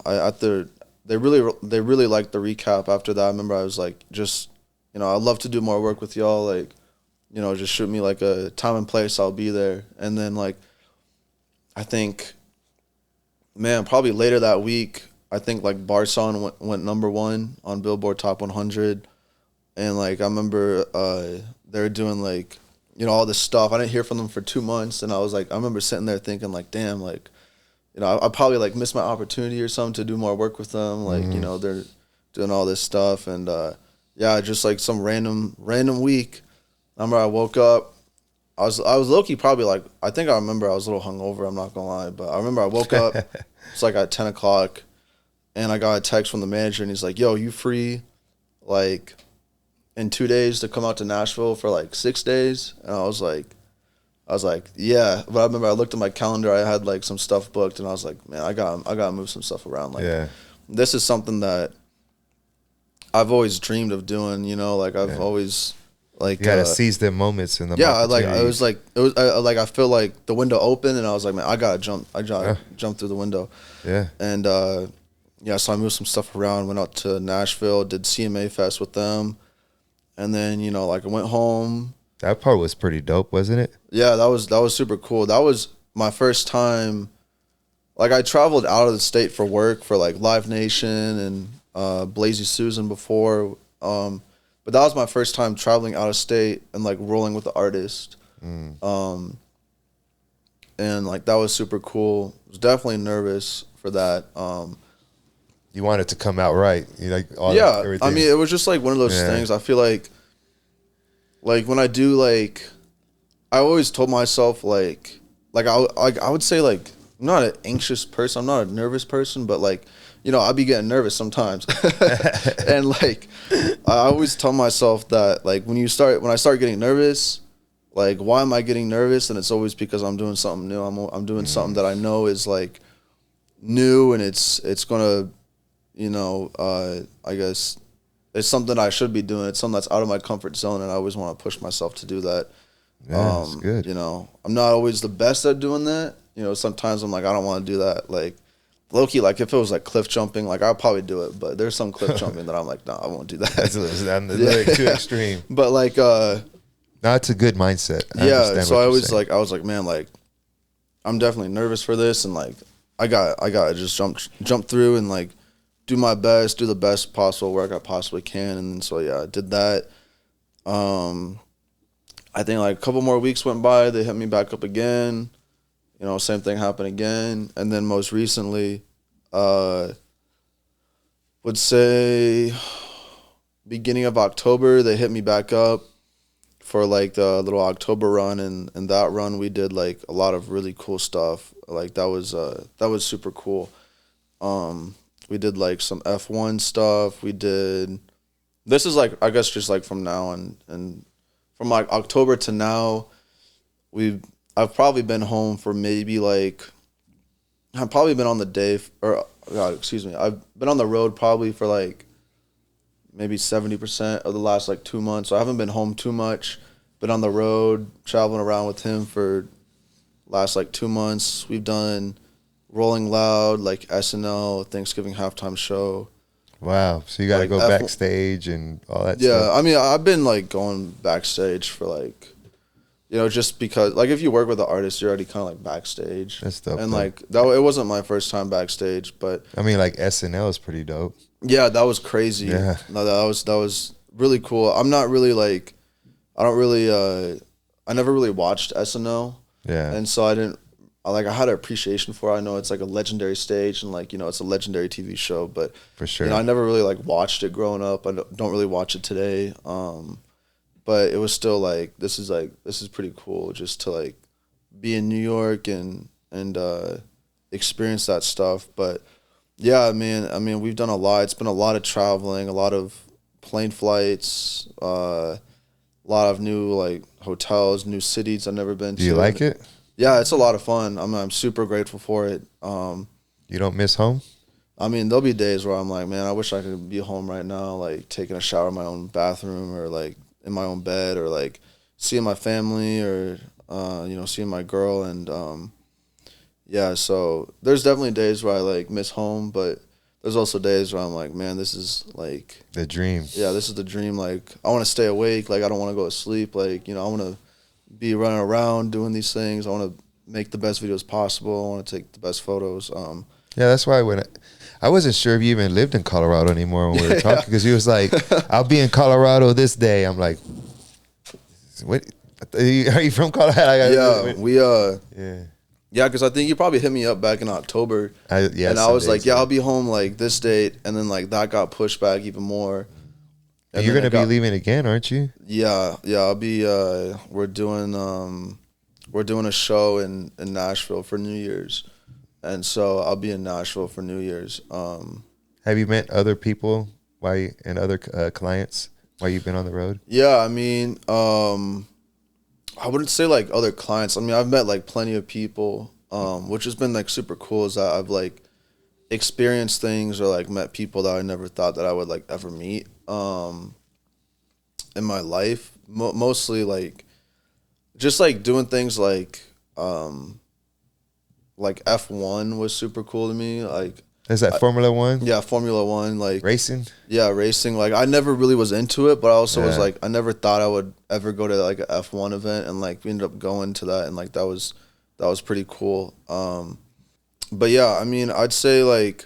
They really liked the recap. After that, I remember I was like, just I'd love to do more work with y'all. Like, just shoot me like a time and place, I'll be there. And then like, I think, man, probably later that week, I think like Bar Song went #1 on Billboard Top 100, and like I remember they were doing like all this stuff. I didn't hear from them for 2 months, and I was like, I remember sitting there thinking like, damn, like I probably like missed my opportunity or something to do more work with them. Like they're doing all this stuff, and yeah, just like some random week. I remember I woke up. I was low-key probably like, I think I remember I was a little hungover, I'm not gonna lie, but I remember I woke up. It's like at 10 o'clock. And I got a text from the manager, and he's like, yo, you free, like, in 2 days to come out to Nashville for, like, 6 days? And I was like, yeah. But I remember I looked at my calendar. I had, like, some stuff booked, and I was like, man, I gotta move some stuff around. Like, this is something that I've always dreamed of doing, like, I've always, like... You gotta seize the moments in the it was like I feel like the window opened, and I was like, man, I gotta jump through the window. Yeah. And, yeah, so I moved some stuff around, went out to Nashville, did CMA Fest with them, and then, like I went home. That part was pretty dope, wasn't it? Yeah, that was super cool. That was my first time, like I traveled out of the state for work for like Live Nation and Blazy Susan before, but that was my first time traveling out of state and like rolling with the artist. And like that was super cool. I was definitely nervous for that. You want it to come out right. Everything. I mean, it was just like one of those things. I feel like when I do like, I always told myself like, I would say like I'm not an anxious person. I'm not a nervous person, but like, you know, I'll be getting nervous sometimes. And like, I always tell myself that like when I start getting nervous, like why am I getting nervous? And it's always because I'm doing something new. I'm doing something that I know is like new, and it's gonna, you know, I guess it's something I should be doing. It's something that's out of my comfort zone, and I always want to push myself to do that. Yeah, that's good. You know, I'm not always the best at doing that. You know, sometimes I'm like, I don't want to do that. Like, low-key, like, if it was, like, cliff jumping, like, I'll probably do it. But there's some cliff jumping that I'm like, no, I won't do that. That's too extreme. But, like, no, it's a good mindset. Yeah, so I was like, man, like, I'm definitely nervous for this. And, like, I got to just jump through and, like, do my best, do the best possible work I possibly can. And then, so, yeah, I did that. I think, like, a couple more weeks went by. They hit me back up again. You know, same thing happened again. And then most recently, would say beginning of October, they hit me back up for like the little October run. And that run, we did like a lot of really cool stuff. Like that was super cool. We did like some F1 stuff. This is like, I guess just like from now and from like October to now, I've probably been home for maybe like, I've probably been on I've been on the road probably for like maybe 70% of the last like 2 months. So I haven't been home too much. Been on the road, traveling around with him for last like 2 months. We've done Rolling Loud, like SNL, Thanksgiving halftime show. Wow. So you got to like go backstage and all that stuff. Yeah, I mean, I've been like going backstage for like, you know, just because, like, if you work with an artist, you're already kind of like backstage. That's dope. And like it wasn't my first time backstage, but I mean, like SNL is pretty dope. Yeah, that was crazy. Yeah, no, that was really cool. I'm not really like, I never really watched SNL. Yeah, and so I had an appreciation for it. I know it's like a legendary stage, and like, you know, it's a legendary TV show, but for sure, you know, I never really like watched it growing up. I don't really watch it today. But it was still like, this is pretty cool just to like be in New York and experience that stuff. But yeah, I mean, we've done a lot. It's been a lot of traveling, a lot of plane flights, a lot of new like hotels, new cities I've never been to. Do you like it? Yeah, it's a lot of fun. I'm super grateful for it. You don't miss home? I mean, there'll be days where I'm like, man, I wish I could be home right now, like taking a shower in my own bathroom or like in my own bed, or like seeing my family, or you know, seeing my girl. And yeah, so there's definitely days where I like miss home, but there's also days where I'm like, man, this is like the dream. Yeah, this is the dream. Like, I want to stay awake. Like, I don't want to go to sleep. Like, you know, I want to be running around doing these things. I want to make the best videos possible. I want to take the best photos. Yeah, that's why I wasn't sure if you even lived in Colorado anymore when we were talking, because he was like, I'll be in Colorado this day. I'm like, what? Are you from Colorado? Yeah, because I think you probably hit me up back in October. And I was like, yeah, I'll be home like this date. And then like that got pushed back even more. And you're going to be leaving again, aren't you? Yeah. I'll be, we're doing a show in Nashville for New Year's. And so I'll be in Nashville for New Year's. Have you met other people and other clients while you've been on the road? Yeah, I mean, I wouldn't say like other clients. I mean, I've met like plenty of people, which has been like super cool, is that I've like experienced things or like met people that I never thought that I would like ever meet in my life. Mostly like just like doing things like F1 was super cool to me. Like, is that Formula One? Yeah, Formula One, like racing. Yeah, racing. Like, I never really was into it, but I also was like, I never thought I would ever go to like a F1 event, and like we ended up going to that, and like that was pretty cool. But yeah, I mean, I'd say like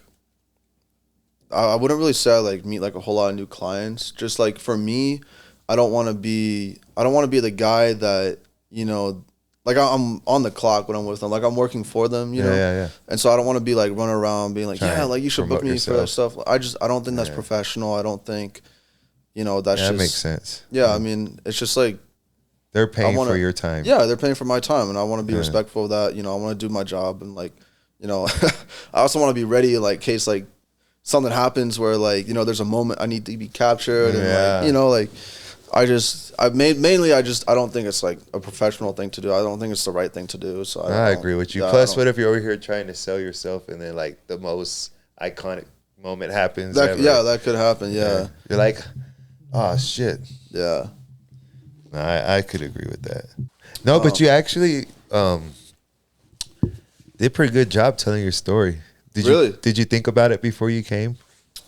I wouldn't really say I like meet like a whole lot of new clients. Just like for me, I don't want to be the guy that, you know, like I'm on the clock when I'm with them. Like, I'm working for them, you know? Yeah. And so I don't want to be like running around being like, yeah, like you should book me for that stuff. I don't think that's professional. I don't think, you know, that makes sense. Yeah, I mean, it's just like, They're paying for your time. Yeah, they're paying for my time, and I want to be respectful of that. You know, I want to do my job, and like, you know, I also want to be ready in like case like something happens where like, you know, there's a moment I need to be captured, and like, you know, like I don't think it's like a professional thing to do. I don't think it's the right thing to do. So I agree with you. Plus, what if you're over here trying to sell yourself, and then like the most iconic moment happens? That could happen. Yeah, you're like, oh shit. Yeah. No, I could agree with that. No, but you actually did a pretty good job telling your story. Did you think about it before you came?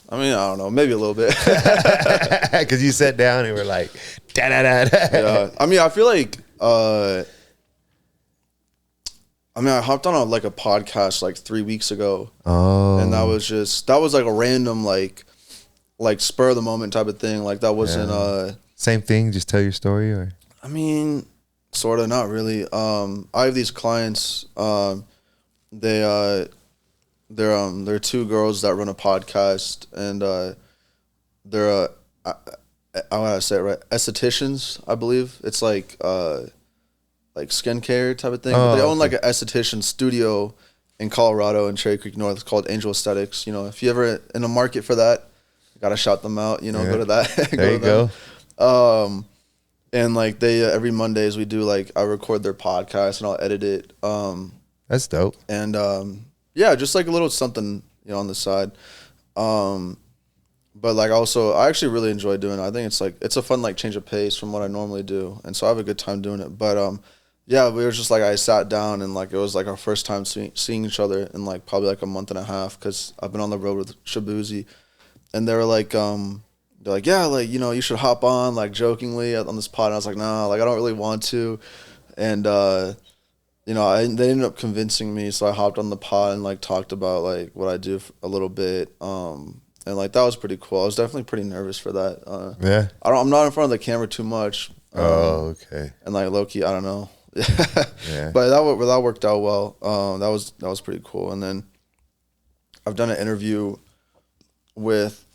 I mean, I don't know, maybe a little bit. Because you sat down and were like, da da da da. Yeah, I mean, I feel like, I hopped on a podcast like 3 weeks ago. Oh, and that was like a random like spur of the moment type of thing. Like that wasn't same thing. Just tell your story, or I mean, sort of, not really. I have these clients. They're two girls that run a podcast, and they're I want to say it right, estheticians, I believe. It's like skincare type of thing. They own like an esthetician studio in Colorado in Cherry Creek North. It's called Angel Aesthetics. You know, if you ever in the market for that, gotta shout them out. You know, go to that. There you go. And like they every Mondays we do like I record their podcast and I'll edit it. That's dope. And yeah, just like a little something, you know, on the side. But like also I actually really enjoy doing it. I think it's a fun like change of pace from what I normally do, and so I have a good time doing it. But yeah, we were just like I sat down and like it was like our first time seeing each other in like probably like a month and a half, because I've been on the road with Shabuzi, and they were like they're like, yeah, like, you know, you should hop on, like jokingly on this pod. And I was like, nah, like I don't really want to. And you know, they ended up convincing me, so I hopped on the pod and like talked about like what I do a little bit. And like that was pretty cool. I was definitely pretty nervous for that. Yeah. I'm not in front of the camera too much. Oh, okay. And like low key, I don't know. Yeah. But that worked out well. That was pretty cool. And then I've done an interview with,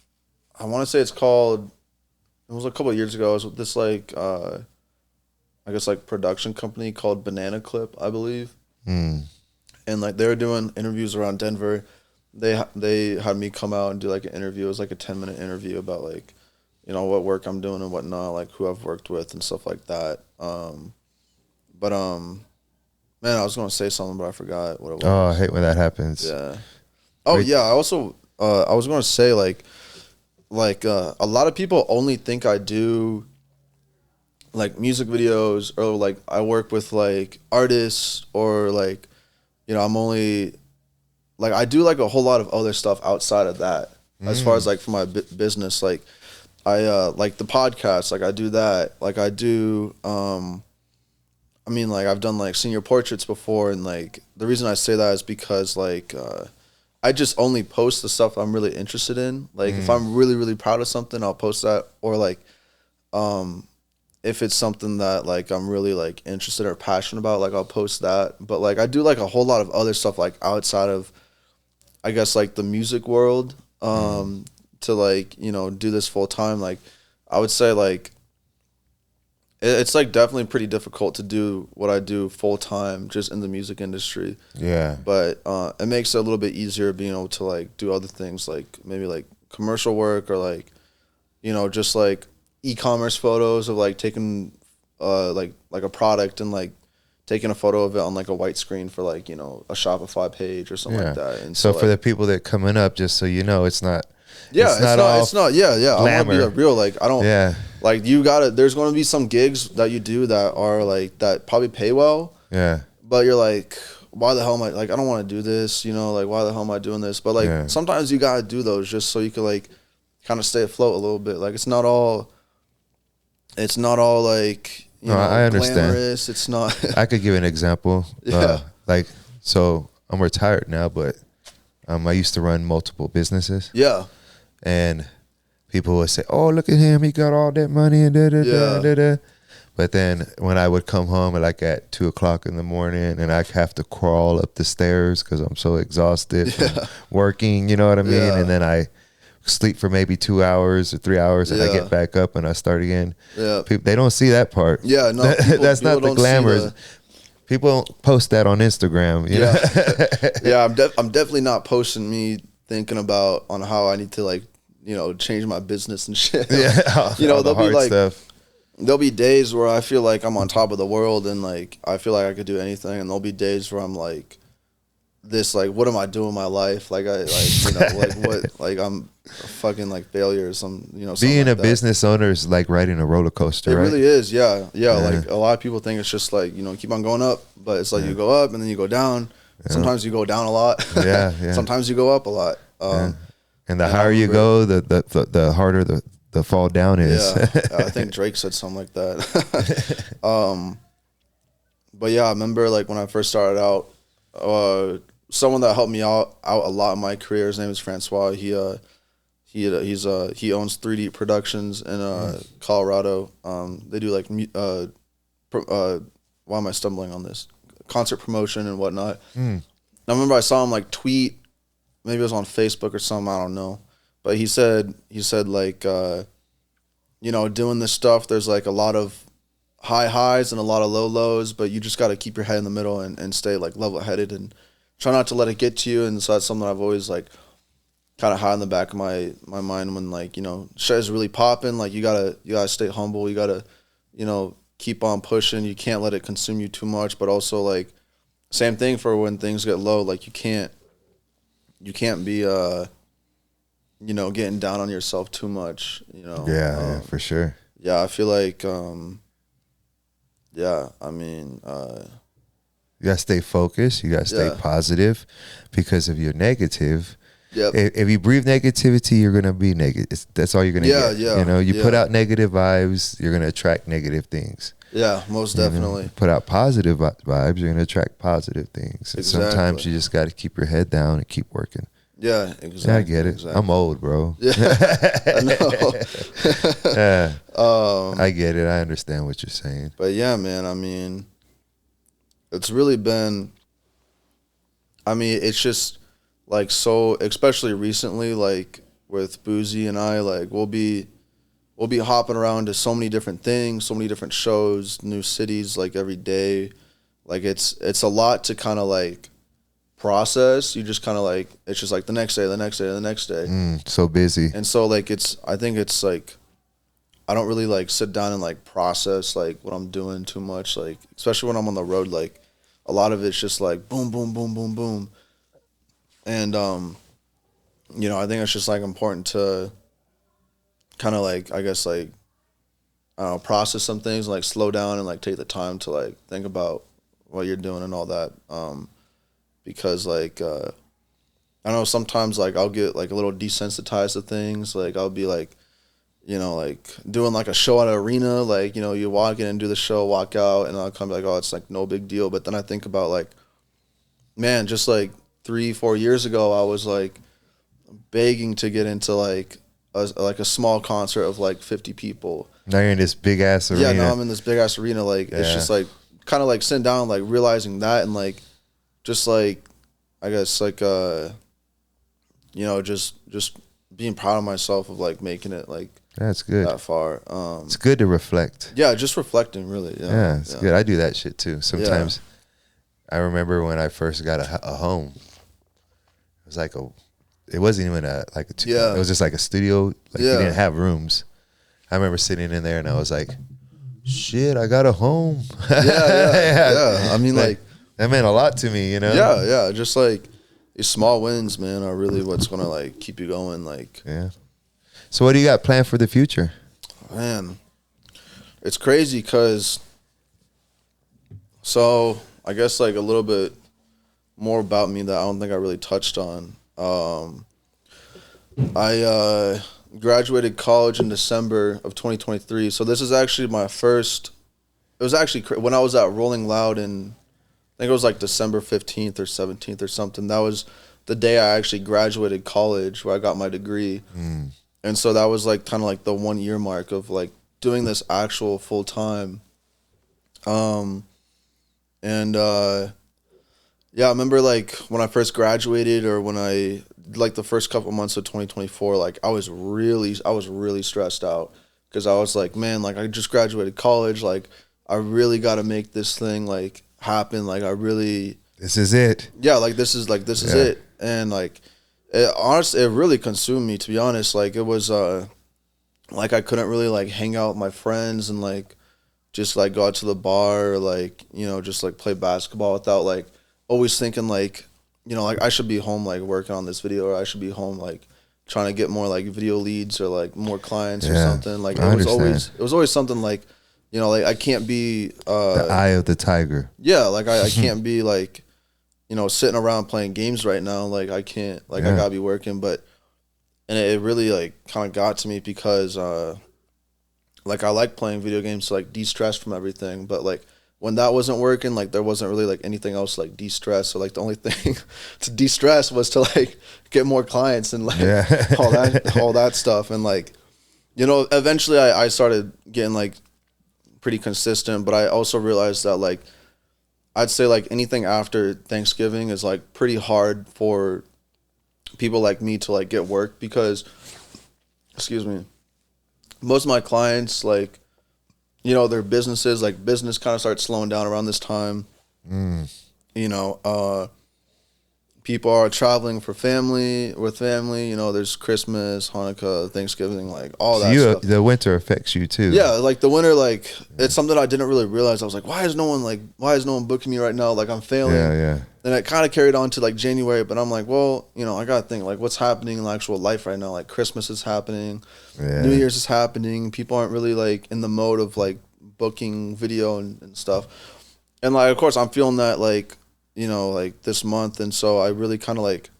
I want to say it was a couple of years ago. It was with this like, I guess like production company called Banana Clip, I believe. And like they were doing interviews around Denver. They had me come out and do like an interview. It was like a 10-minute interview about like, you know, what work I'm doing and whatnot, like who I've worked with and stuff like that. But man, I was gonna say something, but I forgot what it was. Oh, I hate when that happens. Yeah. Oh yeah. I also I was gonna say like a lot of people only think I do like music videos, or like I work with like artists, or like, you know, I'm only like I do like a whole lot of other stuff outside of that. As far as like for my business, like I like the podcast, like I do that, like I do I mean, like I've done like senior portraits before, and like the reason I say that is because like I just only post the stuff I'm really interested in. Like if I'm really, really proud of something, I'll post that. Or like if it's something that like I'm really like interested or passionate about, like I'll post that. But like I do like a whole lot of other stuff like outside of, I guess, like the music world to like, you know, do this full time. Like I would say like it's like definitely pretty difficult to do what I do full time just in the music industry. Yeah. But it makes it a little bit easier being able to like do other things, like maybe like commercial work, or like, you know, just like e-commerce photos of like taking like a product and like taking a photo of it on like a white screen for like, you know, a Shopify page or something like that. And so like, for the people that coming up, just so you know, it's not. Yeah, it's not. Yeah. I want to be like real. Like I don't. Yeah. Like you gotta. There's going to be some gigs that you do that are like that probably pay well. Yeah. But you're like, why the hell am I like? I don't want to do this. You know, like why the hell am I doing this? But like sometimes you gotta do those just so you can like kind of stay afloat a little bit. Like it's not all like. You know, I understand. Glamorous. It's not. I could give an example. Yeah. Like so, I'm retired now, but I used to run multiple businesses. Yeah. And people would say, "Oh, look at him! He got all that money and da da da da da." But then when I would come home at 2:00 in the morning, and I have to crawl up the stairs because I'm so exhausted from working, you know what I mean? And then sleep for maybe 2 hours or 3 hours, and I get back up and I start again. Yeah, they don't see that part. Yeah, no, that's not the glamour. People don't post that on Instagram. You know? Yeah, I'm definitely not posting me thinking about on how I need to like, you know, change my business and shit. Yeah, you know, there'll be like stuff. There'll be days where I feel like I'm on top of the world and like I feel like I could do anything, and there'll be days where I'm like, this like, what am I doing in my life? Like I like, you know, like what, like I'm a fucking like failure or some, you know. Being like a business owner is like riding a roller coaster. It right? really is. Yeah. Like a lot of people think it's just like, you know, keep on going up, but it's like you go up and then you go down. Sometimes you go down a lot. Sometimes you go up a lot. And the higher you go, the harder the fall down is. I think Drake said something like that. But yeah, I remember like when I first started out, someone that helped me out a lot in my career, his name is Francois. He owns 3D Productions in Colorado. They do like why am I stumbling on this? Concert promotion and whatnot. I remember I saw him like tweet, maybe it was on Facebook or something, I don't know. But he said like, you know, doing this stuff, there's like a lot of high highs and a lot of low lows, but you just got to keep your head in the middle and stay like level headed and try not to let it get to you. And so that's something I've always like kind of had in the back of my mind when like, you know, shit is really popping. Like you gotta stay humble. You gotta, you know, keep on pushing. You can't let it consume you too much, but also like same thing for when things get low. Like you can't be, you know, getting down on yourself too much, you know? Yeah, for sure. Yeah. I feel like, I mean, you gotta stay focused. You gotta stay positive, because if you're negative, if you breathe negativity, you're gonna be negative. That's all you're gonna get. You know, you put out negative vibes, you're gonna attract negative things. Yeah, most definitely. You know, put out positive vibes, you're gonna attract positive things. And sometimes you just gotta keep your head down and keep working. Yeah, exactly. Yeah, I get it. Exactly. I'm old, bro. Yeah, I know. I get it. I understand what you're saying. But yeah, man, I mean, it's really been, I mean, it's just like so, especially recently, like with Boozy and I, like we'll be hopping around to so many different things, so many different shows, new cities, like every day. Like it's a lot to kind of like process. You just kind of like, it's just like the next day, the next day, the next day. So busy. And so like I think it's like, I don't really like sit down and like process like what I'm doing too much. Like, especially when I'm on the road, like a lot of it's just like boom, boom, boom, boom, boom. And, you know, I think it's just like important to kind of like, I guess like, I don't know, process some things, like slow down and like take the time to like think about what you're doing and all that. Because like, I know sometimes like I'll get like a little desensitized to things. Like I'll be like, you know, like doing like a show at an arena, like, you know, you walk in and do the show, walk out, and I'll come like, oh, it's like no big deal. But then I think about like, man, just like 3-4 years ago, I was like begging to get into like a small concert of like 50 people. Now you're in this big ass arena. Yeah, now I'm in this big ass arena. Like it's just like kind of like sitting down, like realizing that, and like just like I guess like you know, just being proud of myself of like making it like that's good that far. It's good to reflect. Yeah, just reflecting really. Yeah, it's good. I do that shit too sometimes. I remember when I first got a home. It was like it wasn't even it was just like a studio. Like you didn't have rooms. I remember sitting in there and I was like, shit, I got a home. Yeah. I mean, like that meant a lot to me, you know? Yeah. Just like these small wins, man, are really what's gonna like keep you going. Like, So what do you got planned for the future? Man, it's crazy because, so I guess like a little bit more about me that I don't think I really touched on. I graduated college in December of 2023. So this is actually my first, it was actually when I was at Rolling Loud in, I think it was like December 15th or 17th or something. That was the day I actually graduated college, where I got my degree. And so that was like kind of like the 1 year mark of like doing this actual full time. Yeah, Yeah, I remember like when I first graduated, or when I like the first couple months of 2024, like I was really stressed out because I was like, man, like I just graduated college, like I really got to make this thing like happen, like I really, This is it. yeah, like this is Yeah. it, and like it honestly, it really consumed me, to be honest. Like it was like I couldn't really like hang out with my friends and like just like go out to the bar, or like, you know, just like play basketball without like always thinking like, you know, like I should be home like working on this video, or I should be home like trying to get more like video leads or like more clients or Yeah, something. Like I understand. it was always something like, you know, like I can't be The eye of the tiger. yeah, like I can't be like, you know, sitting around playing games right now. Like I can't, like I Yeah. gotta be working. But and it really like kind of got to me because like I like playing video games to like de-stress from everything, but like when that wasn't working, like there wasn't really like anything else to, like de-stress. So like the only thing to de-stress was to like get more clients and like Yeah. all that stuff. And like, you know, eventually I started getting like pretty consistent, but I also realized that like I'd say like anything after Thanksgiving is like pretty hard for people like me to like get work because, excuse me, most of my clients, like, you know, their businesses, like business kind of starts slowing down around this time. You know, people are traveling with family, you know, there's Christmas, Hanukkah, Thanksgiving, like all that stuff. The winter affects you too. Yeah, like the winter, like it's something I didn't really realize. I was like, why is no one booking me right now? Like I'm failing. Yeah. And it kind of carried on to like January, but I'm like, well, you know, I gotta think like what's happening in the actual life right now. Like Christmas is happening, Yeah. New Year's is happening. People aren't really like in the mode of like booking video and stuff. And like, of course, I'm feeling that like, you know, like this month, and so I really kind of like,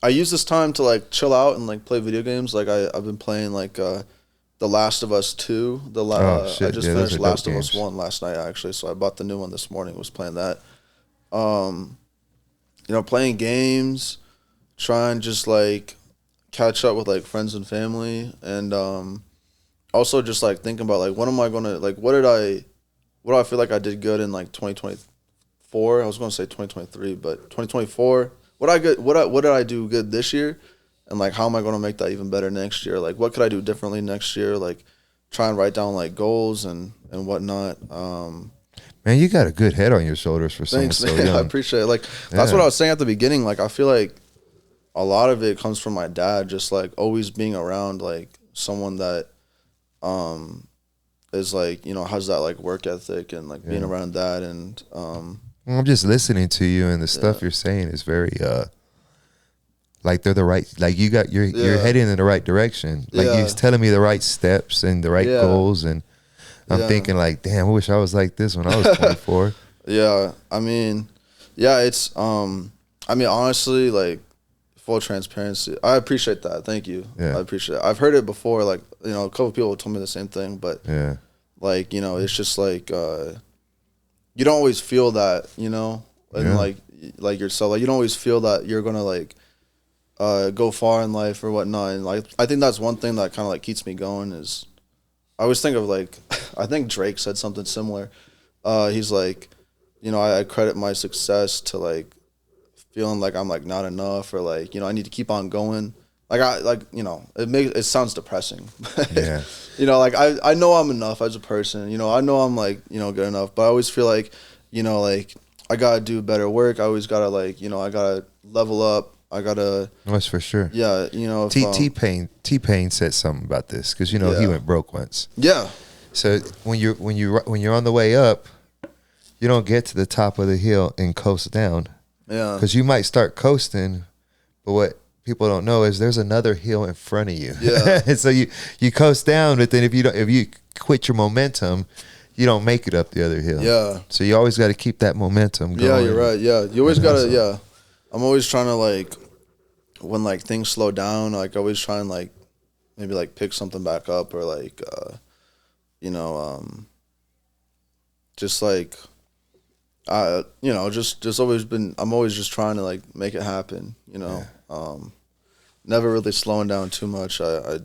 I use this time to like chill out and like play video games. Like I've been playing like The Last of Us 2. Oh, shit. I just Yeah, those finished are Last dope of Us games. 1 last night actually, so I bought the new one this morning. Was playing that. You know, playing games, trying just like catch up with like friends and family, and also just like thinking about like what am I gonna like what do I feel like I did good in like 2024. I was gonna say 2023, but 2024. What did I do good this year, and like how am I gonna make that even better next year? Like what could I do differently next year? Like try and write down like goals and whatnot. Man, you got a good head on your shoulders for someone Thanks, so man. young. I appreciate it. Like that's Yeah. what I was saying at the beginning. Like I feel like a lot of it comes from my dad, just like always being around like someone that is like, you know, has that like work ethic, and like being around that, and I'm just listening to you, and the stuff you're saying is very like they're the right, like you're heading in the right direction. Like Yeah. you're telling me the right steps and the right Yeah. goals, and I'm Yeah. thinking like, damn, I wish I was like this when I was 24. yeah, I mean, yeah, it's I mean, honestly, like full transparency, I appreciate that. Thank you. Yeah. I appreciate it. I've heard it before, like, you know, a couple of people told me the same thing, but Yeah. like, you know, it's just like you don't always feel that, you know, and Yeah. like yourself, like you don't always feel that you're gonna like go far in life or whatnot. And like I think that's one thing that kind of like keeps me going is I always think of like I think Drake said something similar. He's like, you know, I credit my success to like feeling like I'm like not enough, or like, you know, I need to keep on going. Like you know, it sounds depressing. Yeah. You know, like I know I'm enough as a person. You know, I know I'm like, you know, good enough. But I always feel like, you know, like I gotta do better work. I always gotta like, you know, I gotta level up. I gotta, That's for sure. yeah, you know. If, T-Pain said something about this because you know he Yeah. went broke once. yeah, So when you're on the way up, you don't get to the top of the hill and coast down, yeah, because you might start coasting, but what people don't know is there's another hill in front of you. Yeah. And so you coast down, but then if you quit your momentum, you don't make it up the other hill. yeah. So you always got to keep that momentum going. Yeah, you're right. Yeah, you always gotta. hustle. Yeah, I'm always trying to like when like things slow down. Like always try and like maybe like pick something back up, or like you know just like you know just always been. I'm always just trying to like make it happen. You know, never really slowing down too much. I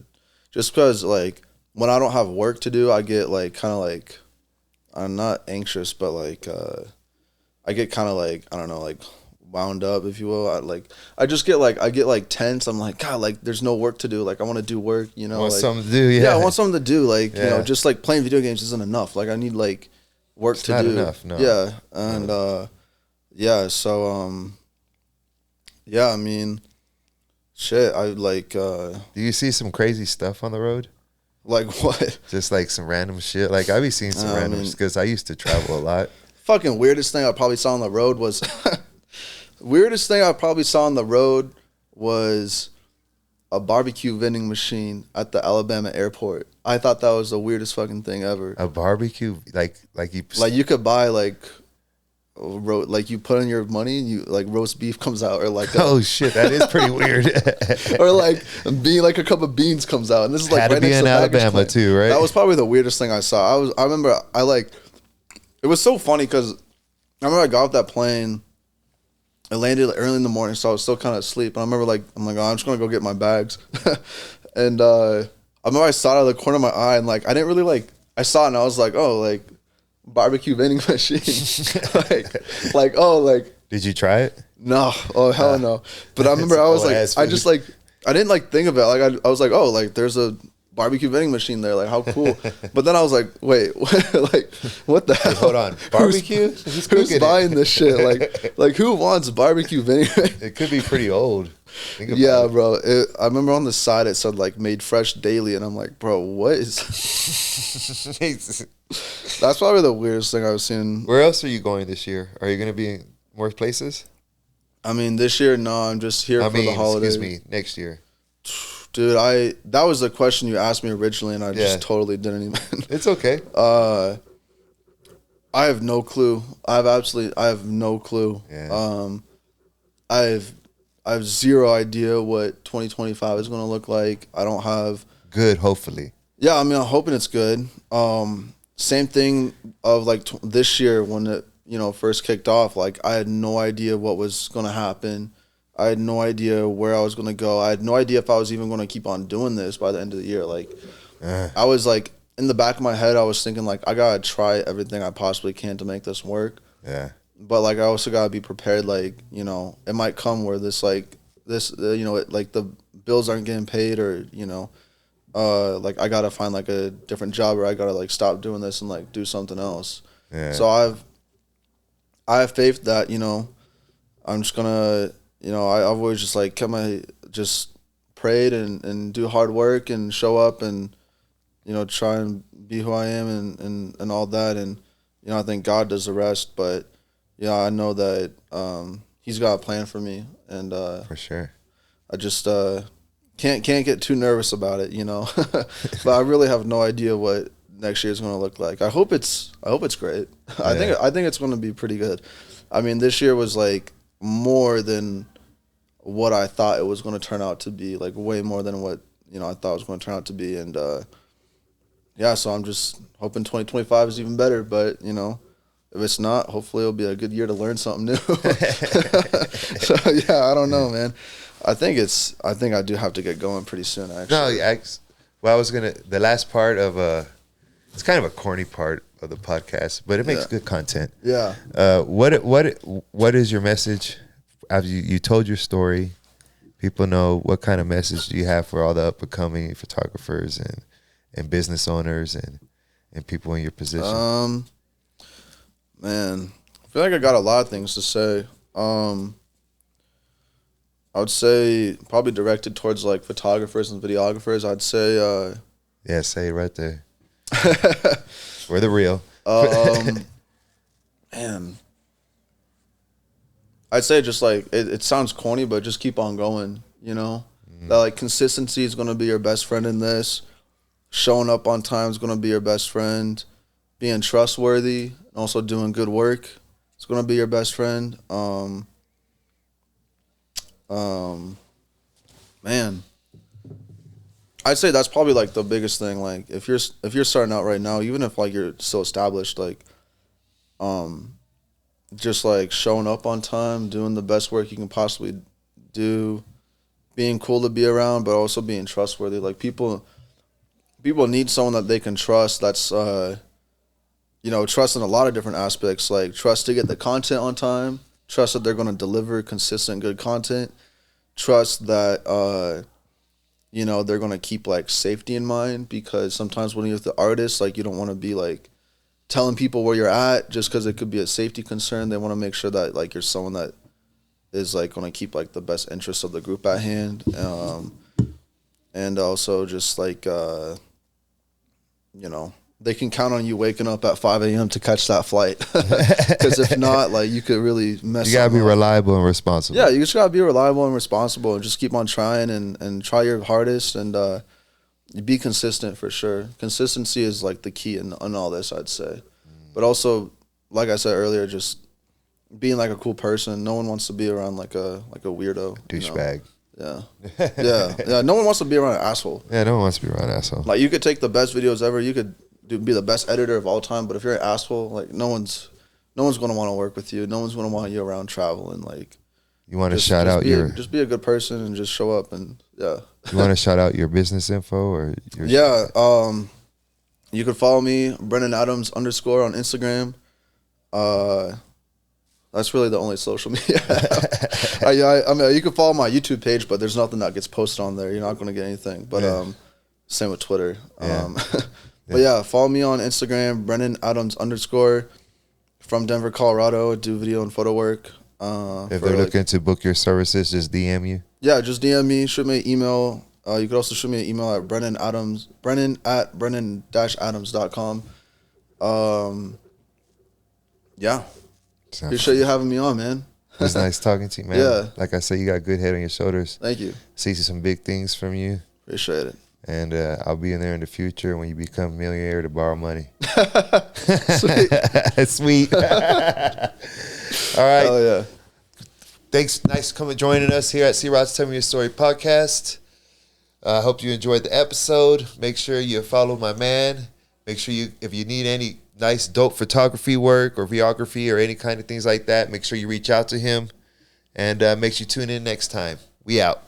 just because like when I don't have work to do, I get like kind of like I'm not anxious, but like I get kind of like I don't know like wound up, if you will. I just get like tense. I'm like, God, like there's no work to do. Like I want to do work, you know. Want like, something to do, yeah. I want something to do. Like Yeah. you know, just like playing video games isn't enough. Like I need like work It's to not do. enough, no. Yeah, and yeah. So yeah. I mean, shit. I like. Do you see some crazy stuff on the road? Like what? Just like some random shit. Like I be seeing some random because I used to travel a lot. Fucking weirdest thing I probably saw on the road was a barbecue vending machine at the Alabama airport. I thought that was the weirdest fucking thing ever. A barbecue, like you could buy like you put in your money and you like roast beef comes out, or like oh shit, that is pretty weird. or like like a cup of beans comes out, and this is like had right to be next in to Alabama plant. too, right? That was probably the weirdest thing I saw. I remember it was so funny because I remember I got off that plane. It landed early in the morning, so I was still kind of asleep. And I remember I'm like, oh, I'm just gonna go get my bags. And I remember I saw it out of the corner of my eye, and like I didn't really I saw it and I was like, oh, like barbecue vending machine. Did you try it? No, oh hell no. But I remember I was like, I didn't like think of it. Like I was like, oh, like there's a barbecue vending machine there. Like how cool. But then I was like, wait, like what the hell? Hold on, barbecue? Who's buying this shit? Like who wants barbecue vending? It could be pretty old. Yeah, bro. I remember on the side it said like made fresh daily, and I'm like, bro, what is? That's probably the weirdest thing I've seen. Where else are you going this year? Are you going to be in more places? I mean, this year, no. I'm just here for the holidays. Excuse me, next year. Dude, that was the question you asked me originally, and I just totally didn't even. It's okay. I have no clue. I have no clue. Yeah. I have zero idea what 2025 is going to look like. I don't have. Good, hopefully. Yeah, I mean, I'm hoping it's good. Same thing of like this year when it first kicked off. Like I had no idea what was going to happen. I had no idea where I was going to go. I had no idea if I was even going to keep on doing this by the end of the year. Like I was like in the back of my head, I was thinking like I gotta try everything I possibly can to make this work. Yeah. But like I also gotta be prepared. Like it might come where like the bills aren't getting paid, or like I gotta find like a different job, or I gotta like stop doing this and like do something else. Yeah. So I have faith that I'm just gonna I've always just like just prayed and do hard work and show up and try and be who I am and all that, and I think God does the rest. But I know that He's got a plan for me, and for sure. I just can't get too nervous about it, but I really have no idea what next year is going to look like. I hope it's great. Yeah. I think it's going to be pretty good. I mean, this year was like more than what I thought it was going to turn out to be, like way more than what I thought it was going to turn out to be, and so I'm just hoping 2025 is even better. But if it's not, hopefully it'll be a good year to learn something new. So I don't know, man. I think I do have to get going pretty soon, actually. No, the last part of it's kind of a corny part of the podcast, but it makes good content. Yeah. What is your message? After you told your story, people know, what kind of message do you have for all the up and coming photographers and business owners and people in your position? Man, I feel like I got a lot of things to say. I would say probably directed towards like photographers and videographers. I'd say say it right there. We're the real. Man, I'd say just like it sounds corny, but just keep on going. That like consistency is gonna be your best friend in this. Showing up on time is gonna be your best friend. Being trustworthy and also doing good work is gonna be your best friend. Man, I'd say that's probably like the biggest thing. Like if you're starting out right now, even if like you're still established, like just like showing up on time, doing the best work you can possibly do, being cool to be around, but also being trustworthy. Like people need someone that they can trust. That's trust in a lot of different aspects, like trust to get the content on time, Trust that they're going to deliver consistent, good content. Trust that, you know, they're going to keep like safety in mind, because sometimes when you're the artist, like you don't want to be like telling people where you're at just because it could be a safety concern. They want to make sure that like you're someone that is like going to keep like the best interests of the group at hand. And also just like, you know, they can count on you waking up at 5 a.m. to catch that flight. Because if not, like, you could really mess up. You gotta be reliable and responsible. Yeah, you just gotta be reliable and responsible, and just keep on trying and try your hardest, and be consistent for sure. Consistency is like the key in all this, I'd say. But also, like I said earlier, just being like a cool person. No one wants to be around like a weirdo. Douchebag. Yeah. Yeah. No one wants to be around an asshole. Yeah, no one wants to be around an asshole. Like, you could take the best videos ever. You could be the best editor of all time, but if you're an asshole, like, no one's going to want to work with you. No one's going to want you around traveling. Like, you want to shout out just be a good person and just show up, and yeah. You want to shout out your business info or your you can follow me, Brennan Adams _ on Instagram. That's really the only social media. I mean, you can follow my YouTube page, but there's nothing that gets posted on there. You're not going to get anything. But same with Twitter. But yeah, follow me on Instagram, Brennan Adams _ from Denver, Colorado. I do video and photo work. If they're looking to book your services, just DM you. Yeah, just DM me. Shoot me an email. You could also shoot me an email at brennan@brennan-adams.com. Yeah. Appreciate you having me on, man. It was nice talking to you, man. Yeah. Like I said, you got a good head on your shoulders. Thank you. See some big things from you. Appreciate it. And I'll be in there in the future when you become a millionaire to borrow money. Sweet. Sweet. All right. Oh, yeah. Thanks. Nice coming joining us here at C-Rod's Tell Me Your Story podcast. I hope you enjoyed the episode. Make sure you follow my man. Make sure if you need any nice, dope photography work or videography or any kind of things like that, make sure you reach out to him. And make sure you tune in next time. We out.